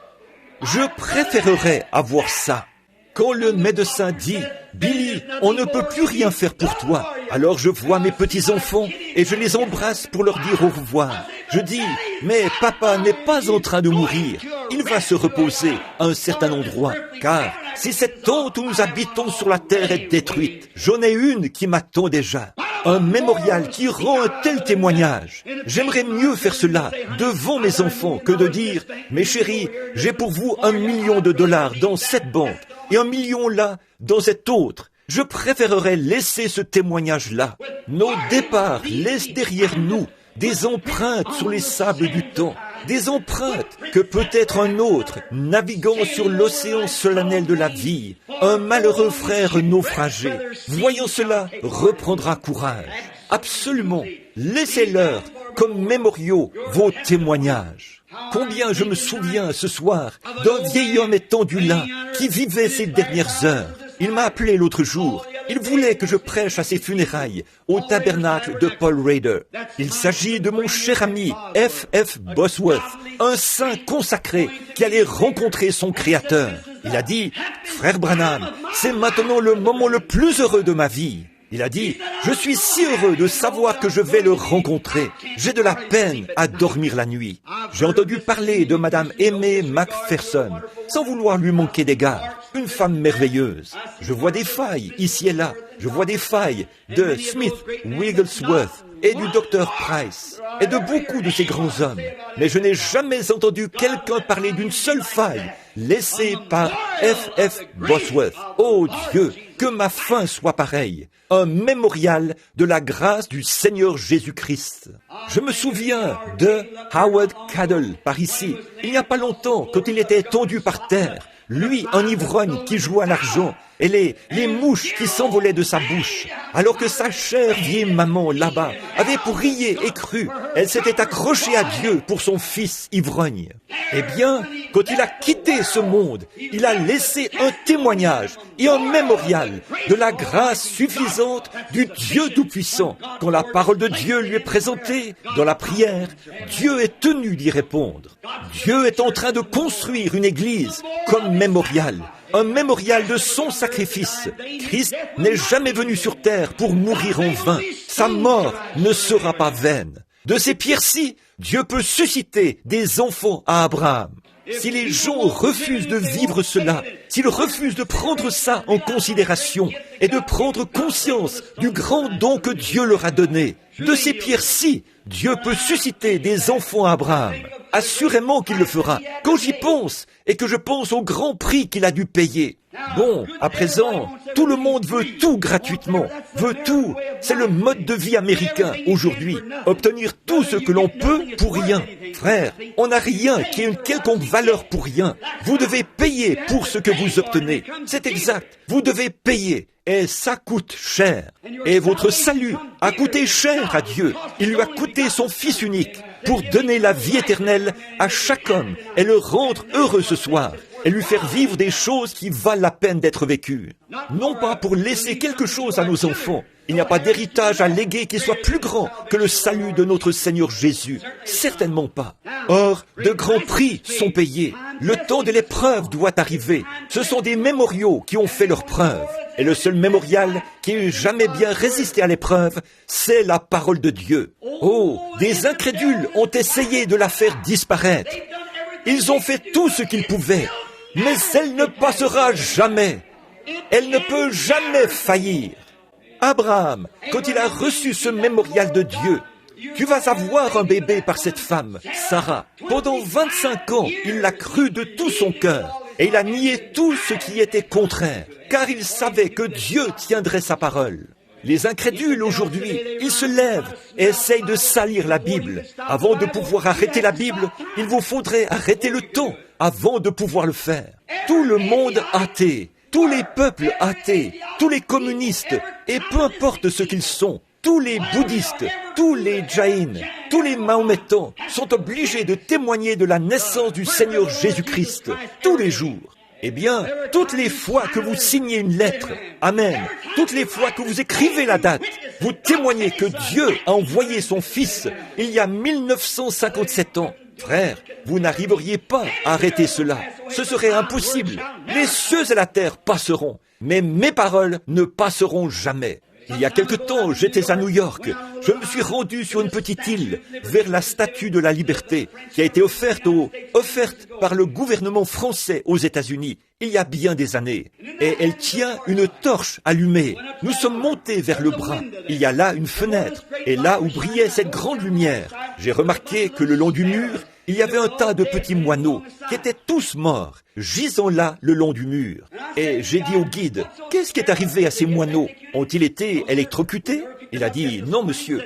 Je préférerais avoir ça. Quand le médecin dit « Billy, on ne peut plus rien faire pour toi », alors je vois mes petits-enfants et je les embrasse pour leur dire au revoir. Je dis « Mais papa n'est pas en train de mourir, il va se reposer à un certain endroit, car si cette tente où nous habitons sur la terre est détruite, j'en ai une qui m'attend déjà. » Un mémorial qui rend un tel témoignage. J'aimerais mieux faire cela devant mes enfants que de dire « Mes chéris, j'ai pour vous $1 million dans cette banque et $1 million là dans cette autre. Je préférerais laisser ce témoignage-là. Nos départs laissent derrière nous des empreintes sur les sables du temps, des empreintes que peut-être un autre, naviguant sur l'océan solennel de la vie, un malheureux frère naufragé, voyant cela, reprendra courage. Absolument, laissez-leur comme mémoriaux vos témoignages. Combien je me souviens ce soir d'un vieil homme étendu là, qui vivait ses dernières heures. Il m'a appelé l'autre jour. Il voulait que je prêche à ses funérailles au tabernacle de Paul Rader. Il s'agit de mon cher ami F.F. Bosworth, un saint consacré qui allait rencontrer son Créateur. Il a dit, « Frère Branham, c'est maintenant le moment le plus heureux de ma vie. » Il a dit, « Je suis si heureux de savoir que je vais le rencontrer. J'ai de la peine à dormir la nuit. » J'ai entendu parler de Madame Aimée McPherson, sans vouloir lui manquer d'égard. Une femme merveilleuse. Je vois des failles ici et là. Je vois des failles de Smith, Wigglesworth et du Dr. Price et de beaucoup de ces grands hommes. Mais je n'ai jamais entendu quelqu'un parler d'une seule faille laissée par F.F. Bosworth. Oh Dieu, que ma fin soit pareille. Un mémorial de la grâce du Seigneur Jésus-Christ. Je me souviens de Howard Cadell par ici, il n'y a pas longtemps, quand il était tendu par terre. Lui, un ivrogne qui jouait à l'argent, et les mouches qui s'envolaient de sa bouche, alors que sa chère vieille maman, là-bas, avait pour rier et cru, elle s'était accrochée à Dieu pour son fils ivrogne. Eh bien, quand il a quitté ce monde, il a laissé un témoignage et un mémorial de la grâce suffisante du Dieu Tout-Puissant. Quand la parole de Dieu lui est présentée dans la prière, Dieu est tenu d'y répondre. Dieu est en train de construire une église comme mémorial. Un mémorial de son sacrifice. Christ n'est jamais venu sur terre pour mourir en vain. Sa mort ne sera pas vaine. De ces pierres-ci, Dieu peut susciter des enfants à Abraham. Si les gens refusent de vivre cela, s'ils refusent de prendre ça en considération et de prendre conscience du grand don que Dieu leur a donné, de ces pierres-ci, Dieu peut susciter des enfants à Abraham. Assurément qu'il le fera. Quand j'y pense, et que je pense au grand prix qu'il a dû payer. Bon, à présent, tout le monde veut tout gratuitement, veut tout. C'est le mode de vie américain aujourd'hui. Obtenir tout ce que l'on peut pour rien. Frère, on n'a rien qui ait une quelconque valeur pour rien. Vous devez payer pour ce que vous obtenez. C'est exact. Vous devez payer. Et ça coûte cher. Et votre salut a coûté cher à Dieu. Il lui a coûté son Fils unique pour donner la vie éternelle à chaque homme et le rendre heureux ce soir et lui faire vivre des choses qui valent la peine d'être vécues. Non pas pour laisser quelque chose à nos enfants. Il n'y a pas d'héritage à léguer qui soit plus grand que le salut de notre Seigneur Jésus. Certainement pas. Or, de grands prix sont payés. Le temps de l'épreuve doit arriver. Ce sont des mémoriaux qui ont fait leur preuve. Et le seul mémorial qui ait jamais bien résisté à l'épreuve, c'est la parole de Dieu. Oh, des incrédules ont essayé de la faire disparaître. Ils ont fait tout ce qu'ils pouvaient, mais elle ne passera jamais. Elle ne peut jamais faillir. Abraham, quand il a reçu ce mémorial de Dieu, tu vas avoir un bébé par cette femme, Sarah. Pendant 25 ans, il l'a cru de tout son cœur. Et il a nié tout ce qui était contraire, car il savait que Dieu tiendrait sa parole. Les incrédules aujourd'hui, ils se lèvent et essayent de salir la Bible. Avant de pouvoir arrêter la Bible, il vous faudrait arrêter le temps avant de pouvoir le faire. Tout le monde athée, tous les peuples athées, tous les communistes, et peu importe ce qu'ils sont, tous les bouddhistes, tous les jaïns, tous les mahométans sont obligés de témoigner de la naissance du Seigneur Jésus-Christ tous les jours. Eh bien, toutes les fois que vous signez une lettre, Amen, toutes les fois que vous écrivez la date, vous témoignez que Dieu a envoyé son Fils il y a 1957 ans. Frère, vous n'arriveriez pas à arrêter cela. Ce serait impossible. Les cieux et la terre passeront, mais mes paroles ne passeront jamais. Il y a quelque temps, j'étais à New York. Je me suis rendu sur une petite île vers la Statue de la Liberté qui a été offerte par le gouvernement français aux États-Unis il y a bien des années. Et elle tient une torche allumée. Nous sommes montés vers le bras. Il y a là une fenêtre. Et là où brillait cette grande lumière, j'ai remarqué que le long du mur, il y avait un tas de petits moineaux qui étaient tous morts, gisant là le long du mur. Et j'ai dit au guide, qu'est-ce qui est arrivé à ces moineaux? Ont-ils été électrocutés? Il a dit, non monsieur,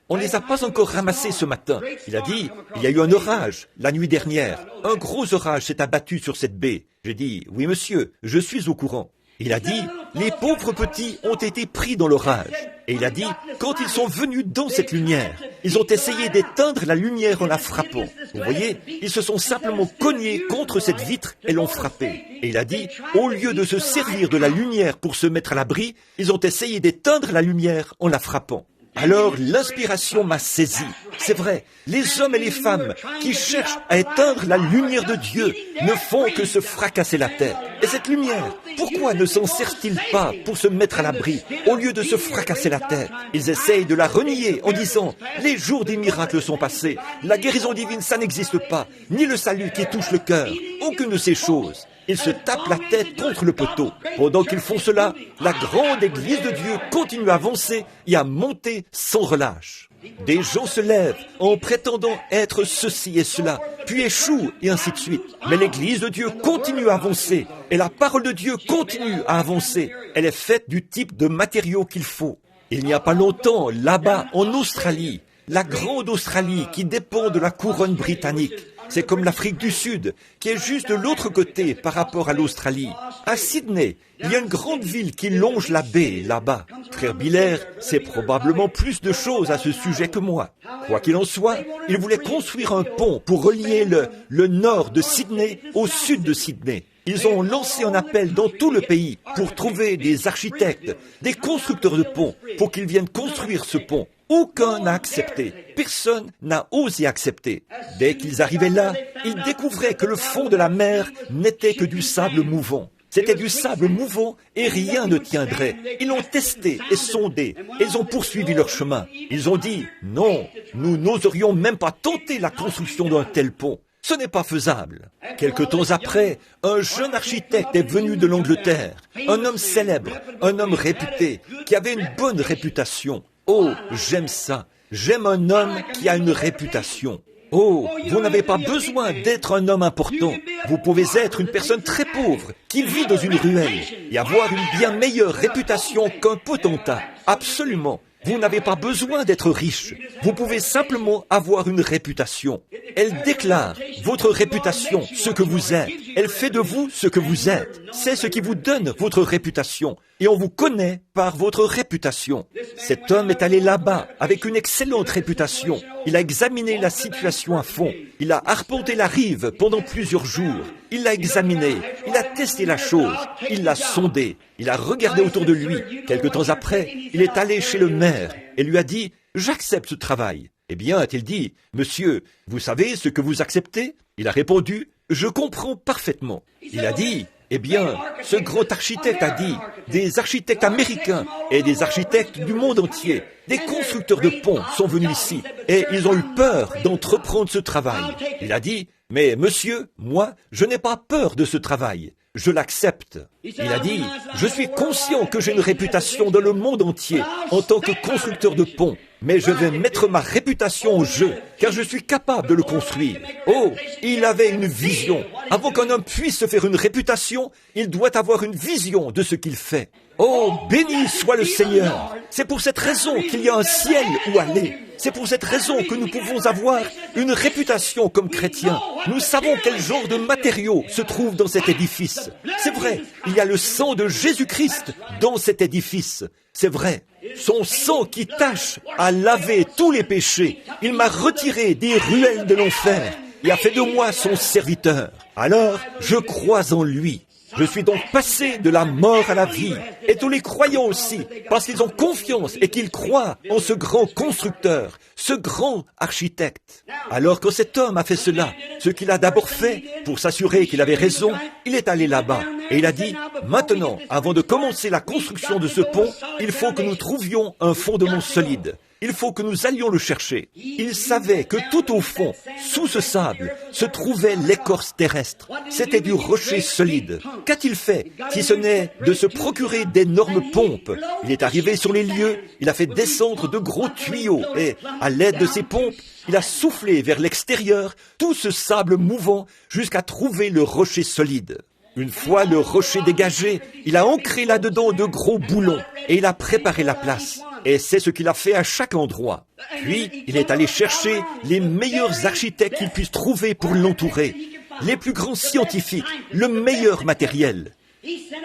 on ne les a pas encore ramassés ce matin. Il a dit, il y a eu un orage la nuit dernière. Un gros orage s'est abattu sur cette baie. J'ai dit, oui monsieur, je suis au courant. Il a dit, les pauvres petits ont été pris dans l'orage. Et il a dit, quand ils sont venus dans cette lumière, ils ont essayé d'éteindre la lumière en la frappant. Vous voyez, ils se sont simplement cognés contre cette vitre et l'ont frappée. Et il a dit, au lieu de se servir de la lumière pour se mettre à l'abri, ils ont essayé d'éteindre la lumière en la frappant. Alors l'inspiration m'a saisi. C'est vrai, les hommes et les femmes qui cherchent à éteindre la lumière de Dieu ne font que se fracasser la tête. Et cette lumière, pourquoi ne s'en servent-ils pas pour se mettre à l'abri au lieu de se fracasser la tête? Ils essayent de la renier en disant « Les jours des miracles sont passés, la guérison divine ça n'existe pas, ni le salut qui touche le cœur, aucune de ces choses. » Ils se tapent la tête contre le poteau. Pendant qu'ils font cela, la grande Église de Dieu continue à avancer et à monter sans relâche. Des gens se lèvent en prétendant être ceci et cela, puis échouent et ainsi de suite. Mais l'Église de Dieu continue à avancer et la parole de Dieu continue à avancer. Elle est faite du type de matériaux qu'il faut. Il n'y a pas longtemps, là-bas en Australie, la grande Australie qui dépend de la couronne britannique, c'est comme l'Afrique du Sud, qui est juste de l'autre côté par rapport à l'Australie. À Sydney, il y a une grande ville qui longe la baie là-bas. Frère Biller sait probablement plus de choses à ce sujet que moi. Quoi qu'il en soit, il voulait construire un pont pour relier le nord de Sydney au sud de Sydney. Ils ont lancé un appel dans tout le pays pour trouver des architectes, des constructeurs de ponts, pour qu'ils viennent construire ce pont. Aucun n'a accepté. Personne n'a osé accepter. Dès qu'ils arrivaient là, ils découvraient que le fond de la mer n'était que du sable mouvant. C'était du sable mouvant et rien ne tiendrait. Ils l'ont testé et sondé. Et ils ont poursuivi leur chemin. Ils ont dit, non, nous n'oserions même pas tenter la construction d'un tel pont. Ce n'est pas faisable. Quelque temps après, un jeune architecte est venu de l'Angleterre. Un homme célèbre, un homme réputé, qui avait une bonne réputation. Oh, j'aime ça. J'aime un homme qui a une réputation. Oh, vous n'avez pas besoin d'être un homme important. Vous pouvez être une personne très pauvre qui vit dans une ruelle et avoir une bien meilleure réputation qu'un potentat. Absolument. Vous n'avez pas besoin d'être riche. Vous pouvez simplement avoir une réputation. Elle déclare votre réputation, ce que vous êtes. Elle fait de vous ce que vous êtes. C'est ce qui vous donne votre réputation. Et on vous connaît par votre réputation. Cet homme est allé là-bas avec une excellente réputation. Il a examiné la situation à fond. Il a arpenté la rive pendant plusieurs jours. Il l'a examiné. Il a testé la chose. Il l'a sondé. Il a regardé autour de lui. Quelque temps après, il est allé chez le maire et lui a dit « J'accepte ce travail ». Eh bien, a-t-il dit « Monsieur, vous savez ce que vous acceptez ?» Il a répondu « Je comprends parfaitement ». Il a dit « Eh bien, ce grand architecte a dit, des architectes américains et des architectes du monde entier, des constructeurs de ponts sont venus ici et ils ont eu peur d'entreprendre ce travail. » Il a dit « Mais monsieur, moi, je n'ai pas peur de ce travail. Je l'accepte. » Il a dit « Je suis conscient que j'ai une réputation dans le monde entier en tant que constructeur de ponts. Mais je vais mettre ma réputation au jeu, car je suis capable de le construire. » Oh, il avait une vision. Avant qu'un homme puisse se faire une réputation, il doit avoir une vision de ce qu'il fait. Oh, béni soit le Seigneur. C'est pour cette raison qu'il y a un ciel où aller. C'est pour cette raison que nous pouvons avoir une réputation comme chrétiens. Nous savons quel genre de matériaux se trouve dans cet édifice. C'est vrai, il y a le sang de Jésus-Christ dans cet édifice. C'est vrai. Son sang qui tâche à laver tous les péchés. Il m'a retiré des ruelles de l'enfer et a fait de moi son serviteur. Alors, je crois en lui. Je suis donc passé de la mort à la vie. Et tous les croyants aussi, parce qu'ils ont confiance et qu'ils croient en ce grand constructeur, ce grand architecte. Alors quand cet homme a fait cela, ce qu'il a d'abord fait, pour s'assurer qu'il avait raison, il est allé là-bas. Et il a dit, maintenant, avant de commencer la construction de ce pont, il faut que nous trouvions un fondement solide. Il faut que nous allions le chercher. Il savait que tout au fond, sous ce sable, se trouvait l'écorce terrestre. C'était du rocher solide. Qu'a-t-il fait si ce n'est de se procurer d'énormes pompes? Il est arrivé sur les lieux, il a fait descendre de gros tuyaux et, à l'aide de ces pompes, il a soufflé vers l'extérieur tout ce sable mouvant jusqu'à trouver le rocher solide. Une fois le rocher dégagé, il a ancré là-dedans de gros boulons et il a préparé la place. Et c'est ce qu'il a fait à chaque endroit. Puis, il est allé chercher les meilleurs architectes qu'il puisse trouver pour l'entourer, les plus grands scientifiques, le meilleur matériel.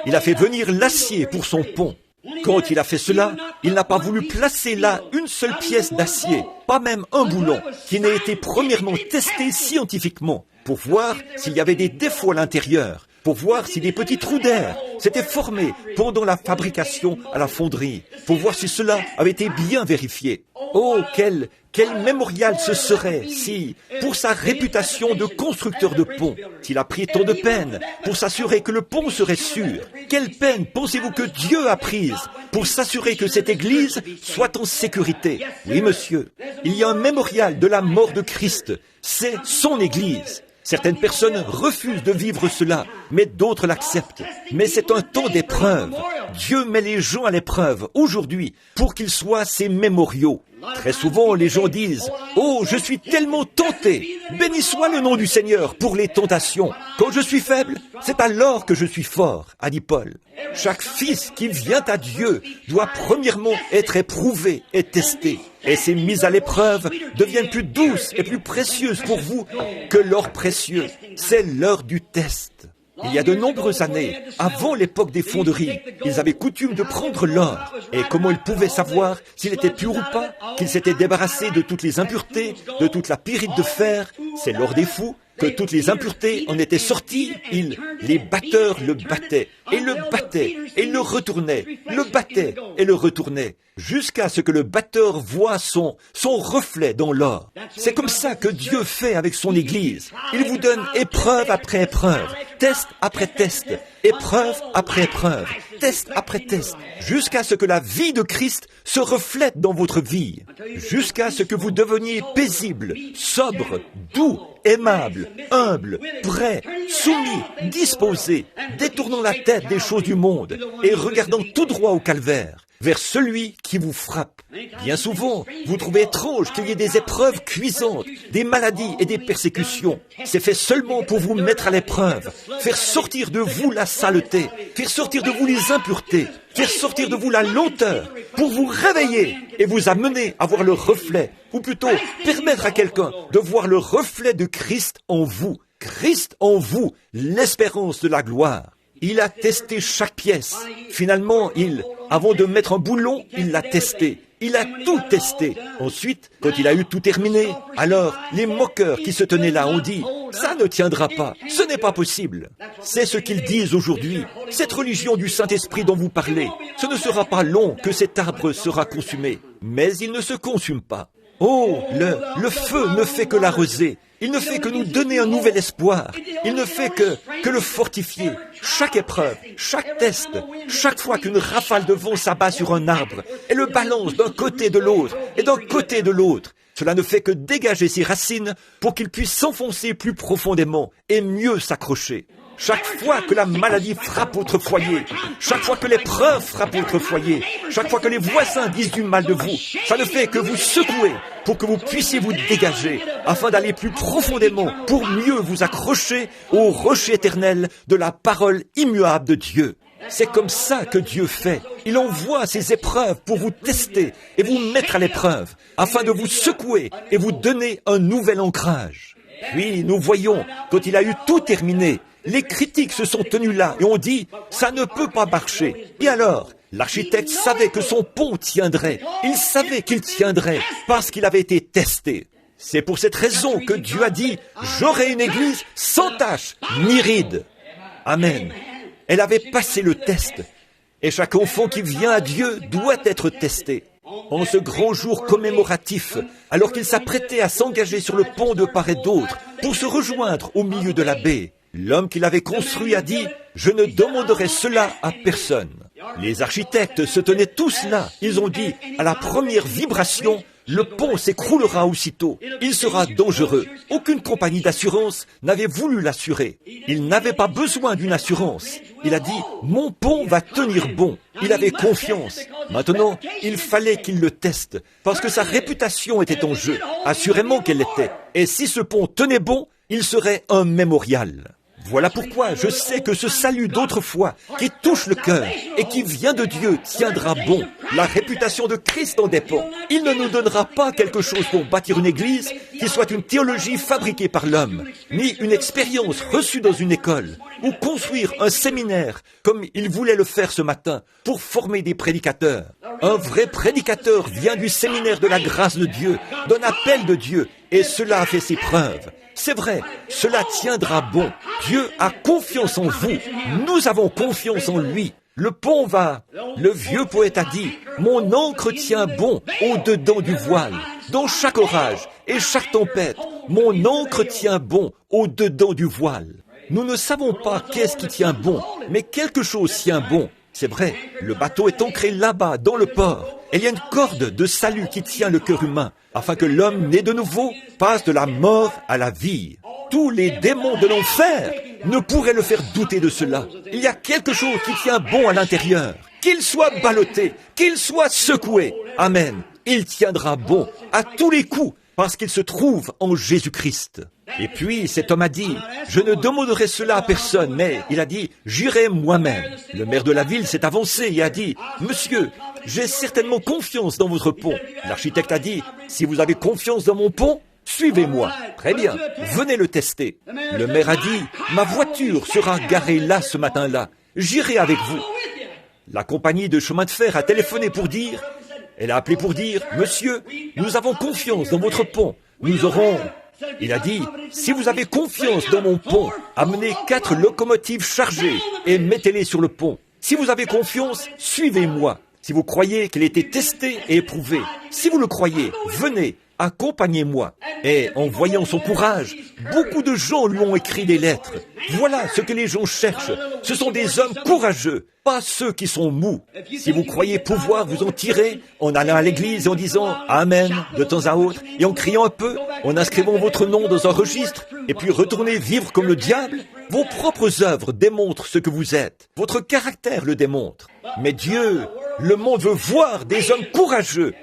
Il a fait venir l'acier pour son pont. Quand il a fait cela, il n'a pas voulu placer là une seule pièce d'acier, pas même un boulon, qui n'ait été premièrement testé scientifiquement, pour voir s'il y avait des défauts à l'intérieur, pour voir si des petits trous d'air s'étaient formés pendant la fabrication à la fonderie, pour voir si cela avait été bien vérifié. Oh, quel mémorial ce serait si, pour sa réputation de constructeur de pont, s'il a pris tant de peine pour s'assurer que le pont serait sûr. Quelle peine pensez-vous que Dieu a prise pour s'assurer que cette église soit en sécurité? Oui, monsieur, il y a un mémorial de la mort de Christ. C'est son église. Certaines personnes refusent de vivre cela, mais d'autres l'acceptent. Mais c'est un temps d'épreuve. Dieu met les gens à l'épreuve aujourd'hui pour qu'ils soient ses mémoriaux. Très souvent, les gens disent « Oh, je suis tellement tenté! Béni soit le nom du Seigneur pour les tentations. Quand je suis faible, c'est alors que je suis fort, a dit Paul. Chaque fils qui vient à Dieu doit premièrement être éprouvé et testé. Et ces mises à l'épreuve deviennent plus douces et plus précieuses pour vous que l'or précieux. C'est l'heure du test. Il y a de nombreuses années, avant l'époque des fonderies, ils avaient coutume de prendre l'or. Et comment ils pouvaient savoir s'il était pur ou pas, qu'il s'était débarrassé de toutes les impuretés, de toute la pyrite de fer? C'est l'or des fous. Que toutes les impuretés en étaient sorties, les batteurs le battaient, et le battaient, et le retournaient, le battaient, et le retournaient, jusqu'à ce que le batteur voie son reflet dans l'or. C'est comme ça que Dieu fait avec son Église. Il vous donne épreuve après épreuve, test après test, épreuve après épreuve, test après test, jusqu'à ce que la vie de Christ se reflète dans votre vie, jusqu'à ce que vous deveniez paisible, sobre, doux, aimable, humble, prêt, soumis, disposé, détournant la tête des choses du monde et regardant tout droit au calvaire, vers celui qui vous frappe. Bien souvent, vous trouvez étrange qu'il y ait des épreuves cuisantes, des maladies et des persécutions. C'est fait seulement pour vous mettre à l'épreuve, faire sortir de vous la saleté, faire sortir de vous les impuretés, faire sortir de vous la lenteur, pour vous réveiller et vous amener à voir le reflet, ou plutôt permettre à quelqu'un de voir le reflet de Christ en vous. Christ en vous, l'espérance de la gloire. Il a testé chaque pièce. Finalement, avant de mettre un boulon, il l'a testé. Il a tout testé. Ensuite, quand il a eu tout terminé, alors les moqueurs qui se tenaient là ont dit « Ça ne tiendra pas, ce n'est pas possible ». C'est ce qu'ils disent aujourd'hui. Cette religion du Saint-Esprit dont vous parlez, ce ne sera pas long que cet arbre sera consumé. Mais il ne se consume pas. Oh, le feu ne fait que l'arroser. Il ne fait que nous donner un nouvel espoir. Il ne fait que le fortifier. Chaque épreuve, chaque test, chaque fois qu'une rafale de vent s'abat sur un arbre et le balance d'un côté de l'autre et d'un côté de l'autre, cela ne fait que dégager ses racines pour qu'il puisse s'enfoncer plus profondément et mieux s'accrocher. Chaque fois que la maladie frappe votre foyer, chaque fois que l'épreuve frappe votre foyer, chaque fois que les voisins disent du mal de vous, ça ne fait que vous secouer pour que vous puissiez vous dégager, afin d'aller plus profondément, pour mieux vous accrocher au rocher éternel de la parole immuable de Dieu. C'est comme ça que Dieu fait. Il envoie ces épreuves pour vous tester et vous mettre à l'épreuve, afin de vous secouer et vous donner un nouvel ancrage. Puis nous voyons, quand il a eu tout terminé, les critiques se sont tenus là et ont dit « ça ne peut pas marcher ». Et alors, l'architecte savait que son pont tiendrait. Il savait qu'il tiendrait parce qu'il avait été testé. C'est pour cette raison que Dieu a dit « j'aurai une église sans tache ni ride ». Amen. Elle avait passé le test. Et chaque enfant qui vient à Dieu doit être testé. En ce grand jour commémoratif, alors qu'il s'apprêtait à s'engager sur le pont de part et d'autre pour se rejoindre au milieu de la baie, l'homme qui l'avait construit a dit « Je ne demanderai cela à personne ». Les architectes se tenaient tous là. Ils ont dit, à la première vibration, le pont s'écroulera aussitôt. Il sera dangereux. Aucune compagnie d'assurance n'avait voulu l'assurer. Il n'avait pas besoin d'une assurance. Il a dit, mon pont va tenir bon. Il avait confiance. Maintenant, il fallait qu'il le teste, parce que sa réputation était en jeu. Assurément qu'elle l'était. Et si ce pont tenait bon, il serait un mémorial. Voilà pourquoi je sais que ce salut d'autrefois, qui touche le cœur et qui vient de Dieu, tiendra bon. La réputation de Christ en dépend. Il ne nous donnera pas quelque chose pour bâtir une église qui soit une théologie fabriquée par l'homme, ni une expérience reçue dans une école, ou construire un séminaire comme il voulait le faire ce matin pour former des prédicateurs. Un vrai prédicateur vient du séminaire de la grâce de Dieu, d'un appel de Dieu, et cela a fait ses preuves. C'est vrai, cela tiendra bon. Dieu a confiance en vous. Nous avons confiance en lui. Le pont va. Le vieux poète a dit, mon ancre tient bon au-dedans du voile. Dans chaque orage et chaque tempête, mon ancre tient bon au-dedans du voile. Nous ne savons pas qu'est-ce qui tient bon, mais quelque chose tient bon. C'est vrai, le bateau est ancré là-bas, dans le port. Et il y a une corde de salut qui tient le cœur humain, afin que l'homme né de nouveau passe de la mort à la vie. Tous les démons de l'enfer ne pourraient le faire douter de cela. Il y a quelque chose qui tient bon à l'intérieur. Qu'il soit ballotté, qu'il soit secoué. Amen. Il tiendra bon à tous les coups, parce qu'il se trouve en Jésus-Christ. Et puis, cet homme a dit, je ne demanderai cela à personne, mais il a dit, j'irai moi-même. Le maire de la ville s'est avancé et a dit, monsieur, j'ai certainement confiance dans votre pont. L'architecte a dit, si vous avez confiance dans mon pont, suivez-moi. Très bien, venez le tester. Le maire a dit, ma voiture sera garée là ce matin-là. J'irai avec vous. La compagnie de chemin de fer a téléphoné pour dire, elle a appelé pour dire, monsieur, nous avons confiance dans votre pont. Nous aurons... Il a dit, si vous avez confiance dans mon pont, amenez 4 locomotives chargées et mettez-les sur le pont. Si vous avez confiance, suivez-moi. Si vous croyez qu'elle a été testée et éprouvée, si vous le croyez, venez, accompagnez-moi. Et en voyant son courage, beaucoup de gens lui ont écrit des lettres. Voilà ce que les gens cherchent. Ce sont des hommes courageux, pas ceux qui sont mous. Si vous croyez pouvoir vous en tirer en allant à l'église et en disant « Amen » de temps à autre et en criant un peu, en inscrivant votre nom dans un registre et puis retournez vivre comme le diable, vos propres œuvres démontrent ce que vous êtes. Votre caractère le démontre. Mais Dieu, le monde veut voir des hommes courageux.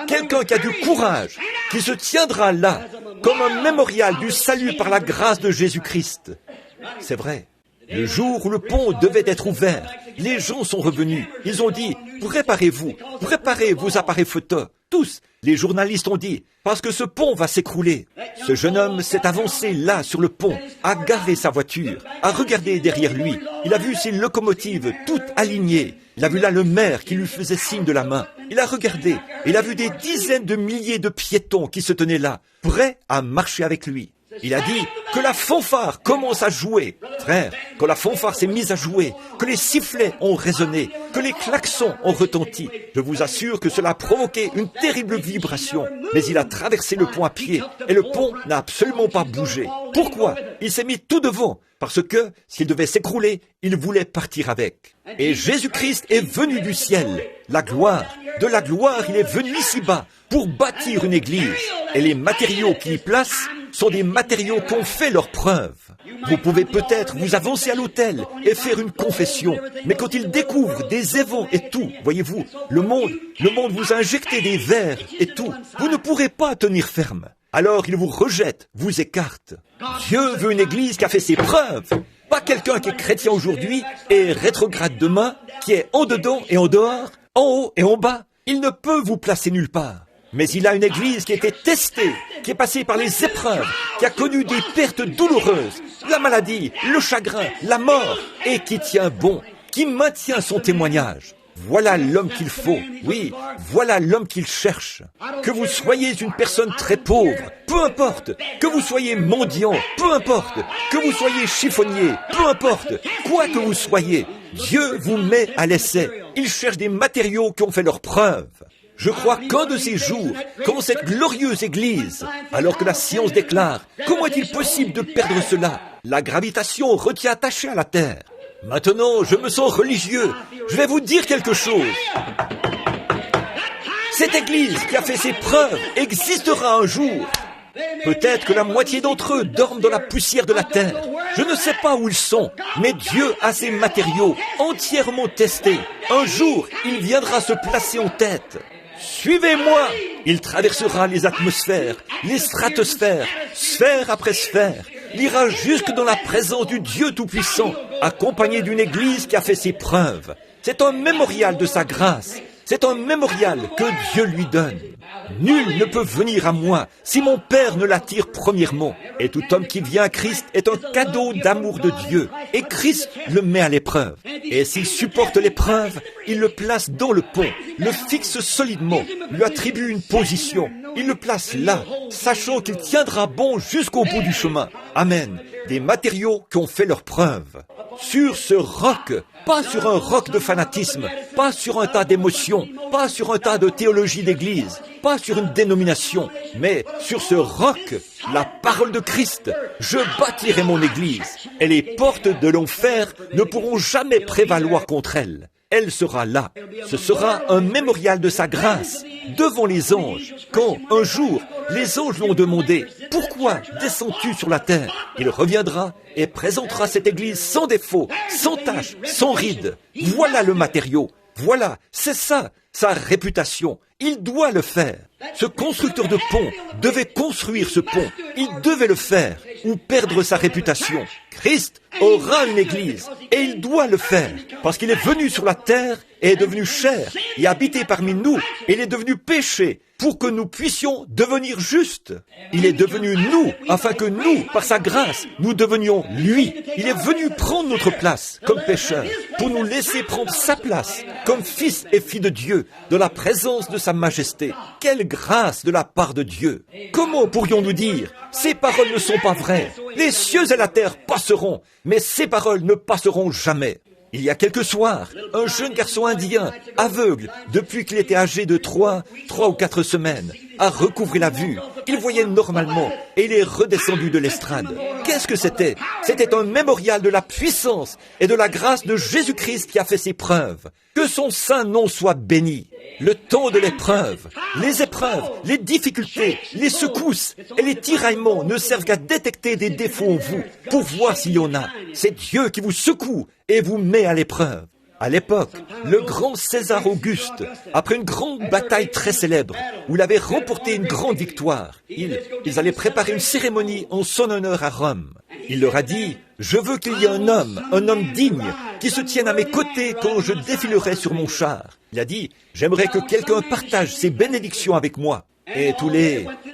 Quelqu'un qui a du courage, qui se tiendra là, comme un mémorial du salut par la grâce de Jésus-Christ. C'est vrai. Le jour où le pont devait être ouvert, les gens sont revenus. Ils ont dit, préparez-vous, préparez vos appareils photo. Tous, les journalistes ont dit, parce que ce pont va s'écrouler. Ce jeune homme s'est avancé là sur le pont, a garé sa voiture, a regardé derrière lui. Il a vu ses locomotives toutes alignées. Il a vu là le maire qui lui faisait signe de la main. Il a regardé, il a vu des dizaines de milliers de piétons qui se tenaient là, prêts à marcher avec lui. Il a dit que la fanfare commence à jouer. Frère, quand la fanfare s'est mise à jouer, que les sifflets ont résonné, que les klaxons ont retenti, je vous assure que cela a provoqué une terrible vibration. Mais il a traversé le pont à pied et le pont n'a absolument pas bougé. Pourquoi? Il s'est mis tout devant, parce que s'il devait s'écrouler, il voulait partir avec. Et Jésus-Christ est venu du ciel, la gloire. De la gloire, il est venu ici-bas pour bâtir une église. Et les matériaux qu'il y place sont des matériaux qui ont fait leur preuve. Vous pouvez peut-être vous avancer à l'autel et faire une confession, mais quand il découvre des évents et tout, voyez-vous, le monde vous a injecté des vers et tout, vous ne pourrez pas tenir ferme. Alors il vous rejette, vous écarte. Dieu veut une église qui a fait ses preuves, pas quelqu'un qui est chrétien aujourd'hui et rétrograde demain, qui est en dedans et en dehors, en haut et en bas. Il ne peut vous placer nulle part. Mais il a une église qui a été testée, qui est passée par les épreuves, qui a connu des pertes douloureuses, la maladie, le chagrin, la mort, et qui tient bon, qui maintient son témoignage. Voilà l'homme qu'il faut, oui, voilà l'homme qu'il cherche. Que vous soyez une personne très pauvre, peu importe. Que vous soyez mendiant, peu importe. Que vous soyez chiffonnier, peu importe. Quoi que vous soyez, Dieu vous met à l'essai. Il cherche des matériaux qui ont fait leur preuve. Je crois qu'un de ces jours, quand cette glorieuse Église, alors que la science déclare, comment est-il possible de perdre cela? La gravitation retient attaché à la terre. Maintenant, je me sens religieux. Je vais vous dire quelque chose. Cette Église qui a fait ses preuves existera un jour. Peut-être que la moitié d'entre eux dorment dans la poussière de la terre. Je ne sais pas où ils sont, mais Dieu a ses matériaux entièrement testés. Un jour, il viendra se placer en tête. Suivez-moi. Il traversera les atmosphères, les stratosphères, sphère après sphère. Il ira jusque dans la présence du Dieu Tout-Puissant, accompagné d'une Église qui a fait ses preuves. C'est un mémorial de sa grâce. C'est un mémorial que Dieu lui donne. Nul ne peut venir à moi si mon Père ne l'attire premièrement. Et tout homme qui vient à Christ est un cadeau d'amour de Dieu. Et Christ le met à l'épreuve. Et s'il supporte l'épreuve, il le place dans le pont, le fixe solidement, lui attribue une position. Il le place là, sachant qu'il tiendra bon jusqu'au bout du chemin. Amen. Des matériaux qui ont fait leur preuve. Sur ce roc, pas sur un roc de fanatisme, pas sur un tas d'émotions, pas sur un tas de théologie d'église, pas sur une dénomination, mais sur ce roc, la parole de Christ, je bâtirai mon église, et les portes de l'enfer ne pourront jamais prévaloir contre elle. Elle sera là. Ce sera un mémorial de sa grâce devant les anges. Quand, un jour, les anges l'ont demandé, « Pourquoi descends-tu sur la terre ?» Il reviendra et présentera cette église sans défaut, sans tache, sans ride. Voilà le matériau. Voilà, c'est ça, sa réputation. Il doit le faire. Ce constructeur de pont devait construire ce pont. Il devait le faire ou perdre sa réputation. Christ aura une église et il doit le faire parce qu'il est venu sur la terre et est devenu chair et habité parmi nous et il est devenu péché pour que nous puissions devenir justes. Il est devenu nous afin que nous, par sa grâce, nous devenions lui. Il est venu prendre notre place comme pécheurs pour nous laisser prendre sa place comme fils et filles de Dieu dans la présence de sa majesté. Quelle grâce de la part de Dieu! Comment pourrions-nous dire « Ces paroles ne sont pas vraies. Les cieux et la terre passeront, mais ces paroles ne passeront jamais. » Il y a quelques soirs, un jeune garçon indien, aveugle, depuis qu'il était âgé de 3 ou 4 semaines, a recouvré la vue. Il voyait normalement et il est redescendu de l'estrade. Qu'est-ce que c'était? C'était un mémorial de la puissance et de la grâce de Jésus-Christ qui a fait ses preuves. Que son saint nom soit béni. Le temps de l'épreuve, les épreuves, les difficultés, les secousses et les tiraillements ne servent qu'à détecter des défauts en vous pour voir s'il y en a. C'est Dieu qui vous secoue et vous met à l'épreuve. À l'époque, le grand César Auguste, après une grande bataille très célèbre, où il avait remporté une grande victoire, ils allaient préparer une cérémonie en son honneur à Rome. Il leur a dit, « Je veux qu'il y ait un homme digne, qui se tienne à mes côtés quand je défilerai sur mon char. » Il a dit, « J'aimerais que quelqu'un partage ses bénédictions avec moi. » Et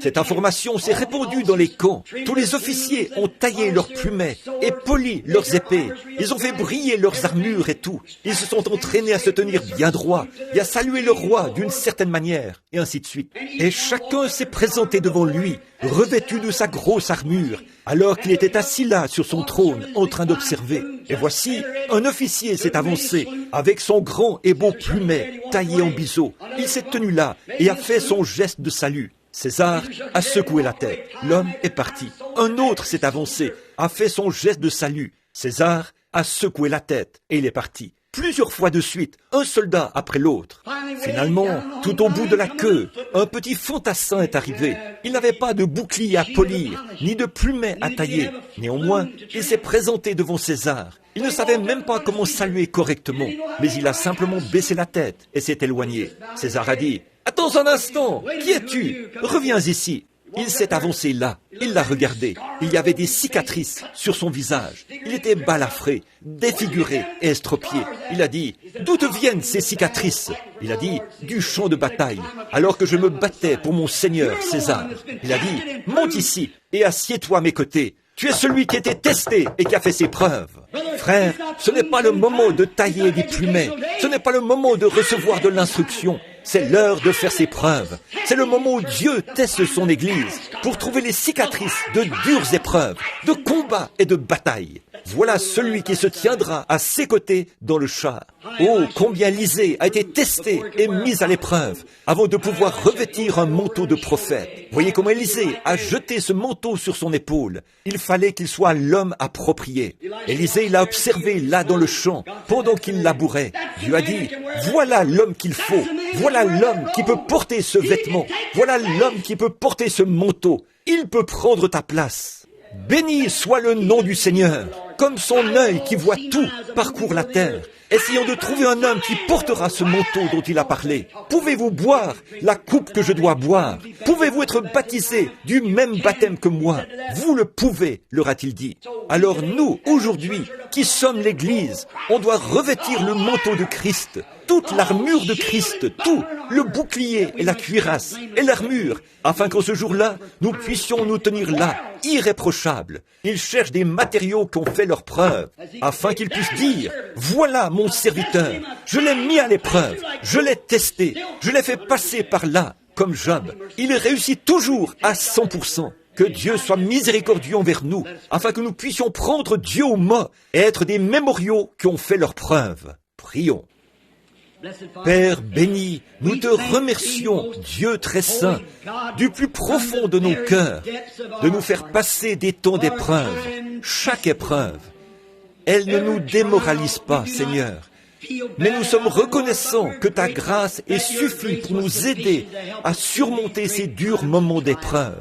cette information s'est répandue dans les camps. Tous les officiers ont taillé leurs plumets et poli leurs épées. Ils ont fait briller leurs armures et tout. Ils se sont entraînés à se tenir bien droit et à saluer le roi d'une certaine manière, et ainsi de suite. Et chacun s'est présenté devant lui, revêtu de sa grosse armure, alors qu'il était assis là sur son trône en train d'observer. Et voici, un officier s'est avancé avec son grand et beau plumet taillé en biseau. Il s'est tenu là et a fait son geste de salut. César a secoué la tête. L'homme est parti. Un autre s'est avancé, a fait son geste de salut. César a secoué la tête et il est parti. Plusieurs fois de suite, un soldat après l'autre. Finalement, tout au bout de la queue, un petit fantassin est arrivé. Il n'avait pas de bouclier à polir, ni de plumet à tailler. Néanmoins, il s'est présenté devant César. Il ne savait même pas comment saluer correctement, mais il a simplement baissé la tête et s'est éloigné. César a dit, « Attends un instant, qui es-tu? Reviens ici. » Il s'est avancé là, il l'a regardé. Il y avait des cicatrices sur son visage. Il était balafré, défiguré et estropié. Il a dit, « D'où te viennent ces cicatrices ?» Il a dit, « Du champ de bataille, alors que je me battais pour mon seigneur César. » Il a dit, « Monte ici et assieds-toi à mes côtés. Tu es celui qui était testé et qui a fait ses preuves. » Frère, ce n'est pas le moment de tailler des plumets. Ce n'est pas le moment de recevoir de l'instruction. C'est l'heure de faire ses preuves. C'est le moment où Dieu teste son Église pour trouver les cicatrices de dures épreuves, de combats et de batailles. voilà celui qui se tiendra à ses côtés dans le char. Oh, combien Élisée a été testé et mis à l'épreuve avant de pouvoir revêtir un manteau de prophète. Voyez comment Élisée a jeté ce manteau sur son épaule. Il fallait qu'il soit l'homme approprié. Élisée l'a observé là dans le champ pendant qu'il labourait. Dieu a dit, voilà l'homme qu'il faut. Voilà l'homme qui peut porter ce vêtement. Voilà l'homme qui peut porter ce manteau. Il peut prendre ta place. Béni soit le nom du Seigneur. Comme son œil qui voit tout parcourt la terre, essayons de trouver un homme qui portera ce manteau dont il a parlé. Pouvez-vous boire la coupe que je dois boire? Pouvez-vous être baptisé du même baptême que moi? Vous le pouvez, leur a-t-il dit. Alors nous, aujourd'hui, qui sommes l'Église, on doit revêtir le manteau de Christ, toute l'armure de Christ, tout, le bouclier et la cuirasse et l'armure, afin qu'en ce jour-là, nous puissions nous tenir là, irréprochables. Ils cherchent des matériaux qui ont fait leur preuve, afin qu'ils puissent dire, voilà mon serviteur, je l'ai mis à l'épreuve, je l'ai testé, je l'ai fait passer par là, comme Job. Il réussit toujours à 100%. Que Dieu soit miséricordieux envers nous, afin que nous puissions prendre Dieu au mot et être des mémoriaux qui ont fait leur preuve. Prions. Père béni, nous te remercions, Dieu très saint, du plus profond de nos cœurs, de nous faire passer des temps d'épreuve, chaque épreuve. Elle ne nous démoralise pas, Seigneur, mais nous sommes reconnaissants que ta grâce est suffit pour nous aider à surmonter ces durs moments d'épreuve.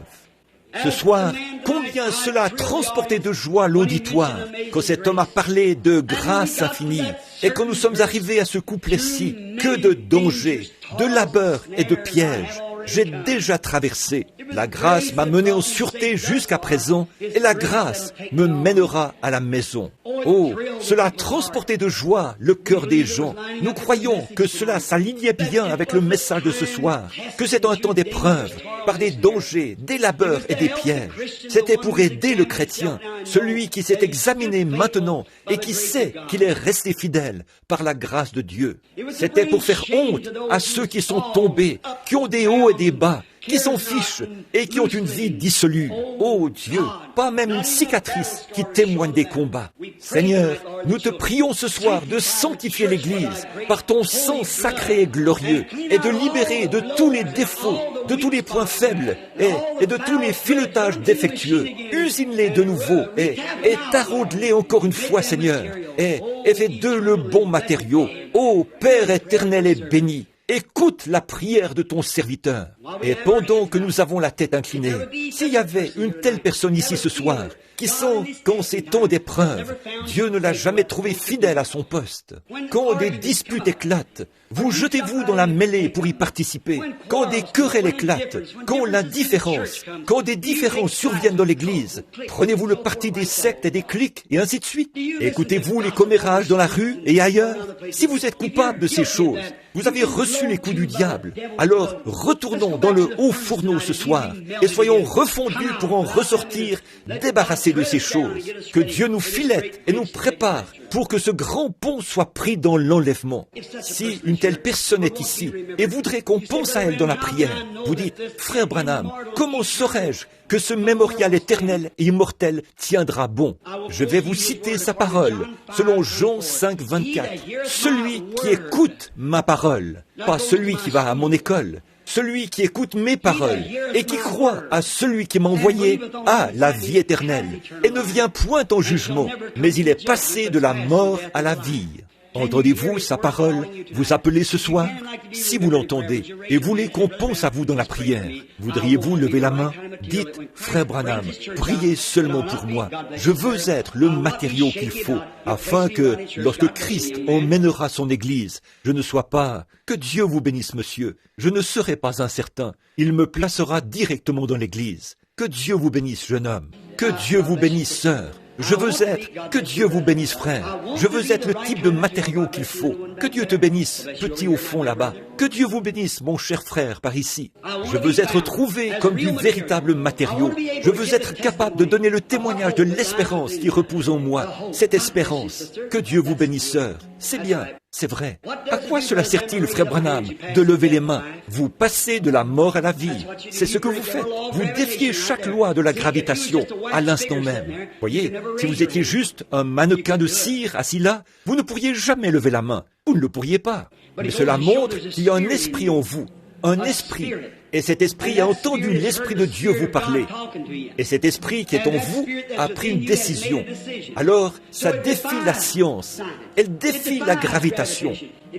Ce soir, combien cela a transporté de joie l'auditoire quand cet homme a parlé de grâce infinie et quand nous sommes arrivés à ce couplet-ci, que de dangers, de labeurs et de pièges j'ai déjà traversé. La grâce m'a mené en sûreté jusqu'à présent et la grâce me mènera à la maison. Oh, cela a transporté de joie le cœur des gens. Nous croyons que cela s'alignait bien avec le message de ce soir, que c'est un temps d'épreuve, par des dangers, des labeurs et des pièges. C'était pour aider le chrétien, celui qui s'est examiné maintenant et qui sait qu'il est resté fidèle par la grâce de Dieu. C'était pour faire honte à ceux qui sont tombés, qui ont des hauts et des bas, qui s'en fichent et qui ont une vie dissolue. Oh Dieu, pas même une cicatrice qui témoigne des combats. Seigneur, nous te prions ce soir de sanctifier l'Église par ton sang sacré et glorieux et de libérer de tous les défauts, de tous les points faibles et de tous les filetages défectueux. Usine-les de nouveau et taraude-les encore une fois, Seigneur, et fais d'eux le bon matériau. Ô Père éternel et béni, écoute la prière de ton serviteur. Et pendant que nous avons la tête inclinée, s'il y avait une telle personne ici ce soir, qui sent qu'en ces temps d'épreuve, Dieu ne l'a jamais trouvé fidèle à son poste. Quand des disputes éclatent, vous jetez-vous dans la mêlée pour y participer. Quand des querelles éclatent, quand l'indifférence, quand des différences surviennent dans l'Église, prenez-vous le parti des sectes et des cliques et ainsi de suite. Écoutez-vous les commérages dans la rue et ailleurs. Si vous êtes coupable de ces choses, vous avez reçu les coups du diable. Alors retournons dans le haut fourneau ce soir et soyons refondus pour en ressortir débarrassés de ces choses. Que Dieu nous filette et nous prépare pour que ce grand pont soit pris dans l'enlèvement. Si une telle personne est ici et voudrait qu'on pense à elle dans la prière, vous dites, frère Branham, comment saurais-je que ce mémorial éternel et immortel tiendra bon? Je vais vous citer sa parole, selon Jean 5, 24. Celui qui écoute ma parole, pas celui qui va à mon école, celui qui écoute mes paroles et qui croit à celui qui m'a envoyé a la vie éternelle et ne vient point en jugement, mais il est passé de la mort à la vie. Entendez-vous sa parole vous appelez ce soir? Si vous l'entendez et voulez qu'on pense à vous dans la prière, voudriez-vous lever la main? Dites, frère Branham, priez seulement pour moi. Je veux être le matériau qu'il faut, afin que, lorsque Christ emmènera son Église, je ne sois pas... Que Dieu vous bénisse, monsieur. Je ne serai pas incertain. Il me placera directement dans l'Église. Que Dieu vous bénisse, jeune homme. Que Dieu vous bénisse, sœur. Je veux être, que Dieu vous bénisse, frère. Je veux être le type de matériau qu'il faut. Que Dieu te bénisse, petit au fond là-bas. Que Dieu vous bénisse, mon cher frère, par ici. Je veux être trouvé comme du véritable matériau. Je veux être capable de donner le témoignage de l'espérance qui repose en moi. Cette espérance. Que Dieu vous bénisse, sœur. C'est bien. C'est vrai. À quoi cela sert-il, frère Branham, de lever les mains? Vous passez de la mort à la vie. C'est ce que vous faites. Vous défiez chaque loi de la gravitation à l'instant même. Voyez, si vous étiez juste un mannequin de cire assis là, vous ne pourriez jamais lever la main. Vous ne le pourriez pas. Mais cela montre qu'il y a un esprit en vous. Un esprit. Et cet esprit a entendu l'Esprit de Dieu vous parler. Et cet esprit qui est en vous a pris une décision. Alors, ça défie la science. Elle défie la gravitation.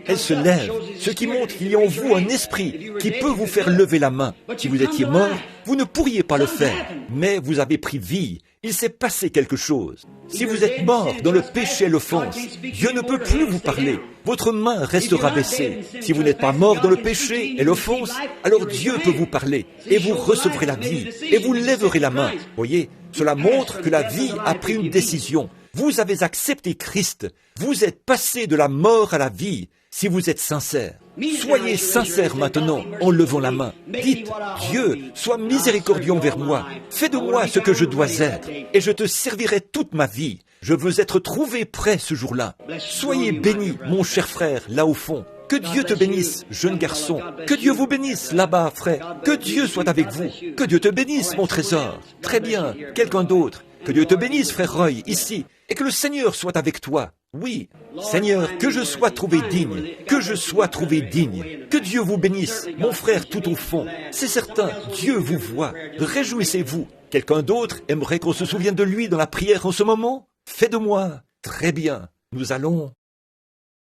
Elle se lève, ce qui montre qu'il y a en vous un esprit qui peut vous faire lever la main. Si vous étiez mort, vous ne pourriez pas le faire. Mais vous avez pris vie. Il s'est passé quelque chose. Si vous êtes mort dans le péché et l'offense, Dieu ne peut plus vous parler. Votre main restera baissée. Si vous n'êtes pas mort dans le péché et l'offense, alors Dieu peut vous parler et vous recevrez la vie et vous lèverez la main. Voyez, cela montre que la vie a pris une décision. Vous avez accepté Christ. Vous êtes passé de la mort à la vie si vous êtes sincère. Soyez sincère maintenant en levant la main. Dites, Dieu, sois miséricordieux envers moi. Fais de moi ce que je dois être et je te servirai toute ma vie. Je veux être trouvé prêt ce jour-là. Soyez béni, mon cher frère, là au fond. Que Dieu te bénisse, jeune garçon. Que Dieu vous bénisse, là-bas, frère. Que Dieu soit avec vous. Que Dieu te bénisse, mon trésor. Très bien. Quelqu'un d'autre. Que Dieu te bénisse, frère Roy, ici. Et que le Seigneur soit avec toi. Oui. Seigneur, que je sois trouvé digne. Que je sois trouvé digne. Que Dieu vous bénisse, mon frère tout au fond. C'est certain, Dieu vous voit. Réjouissez-vous. Quelqu'un d'autre aimerait qu'on se souvienne de lui dans la prière en ce moment? Fais de moi. Très bien. Nous allons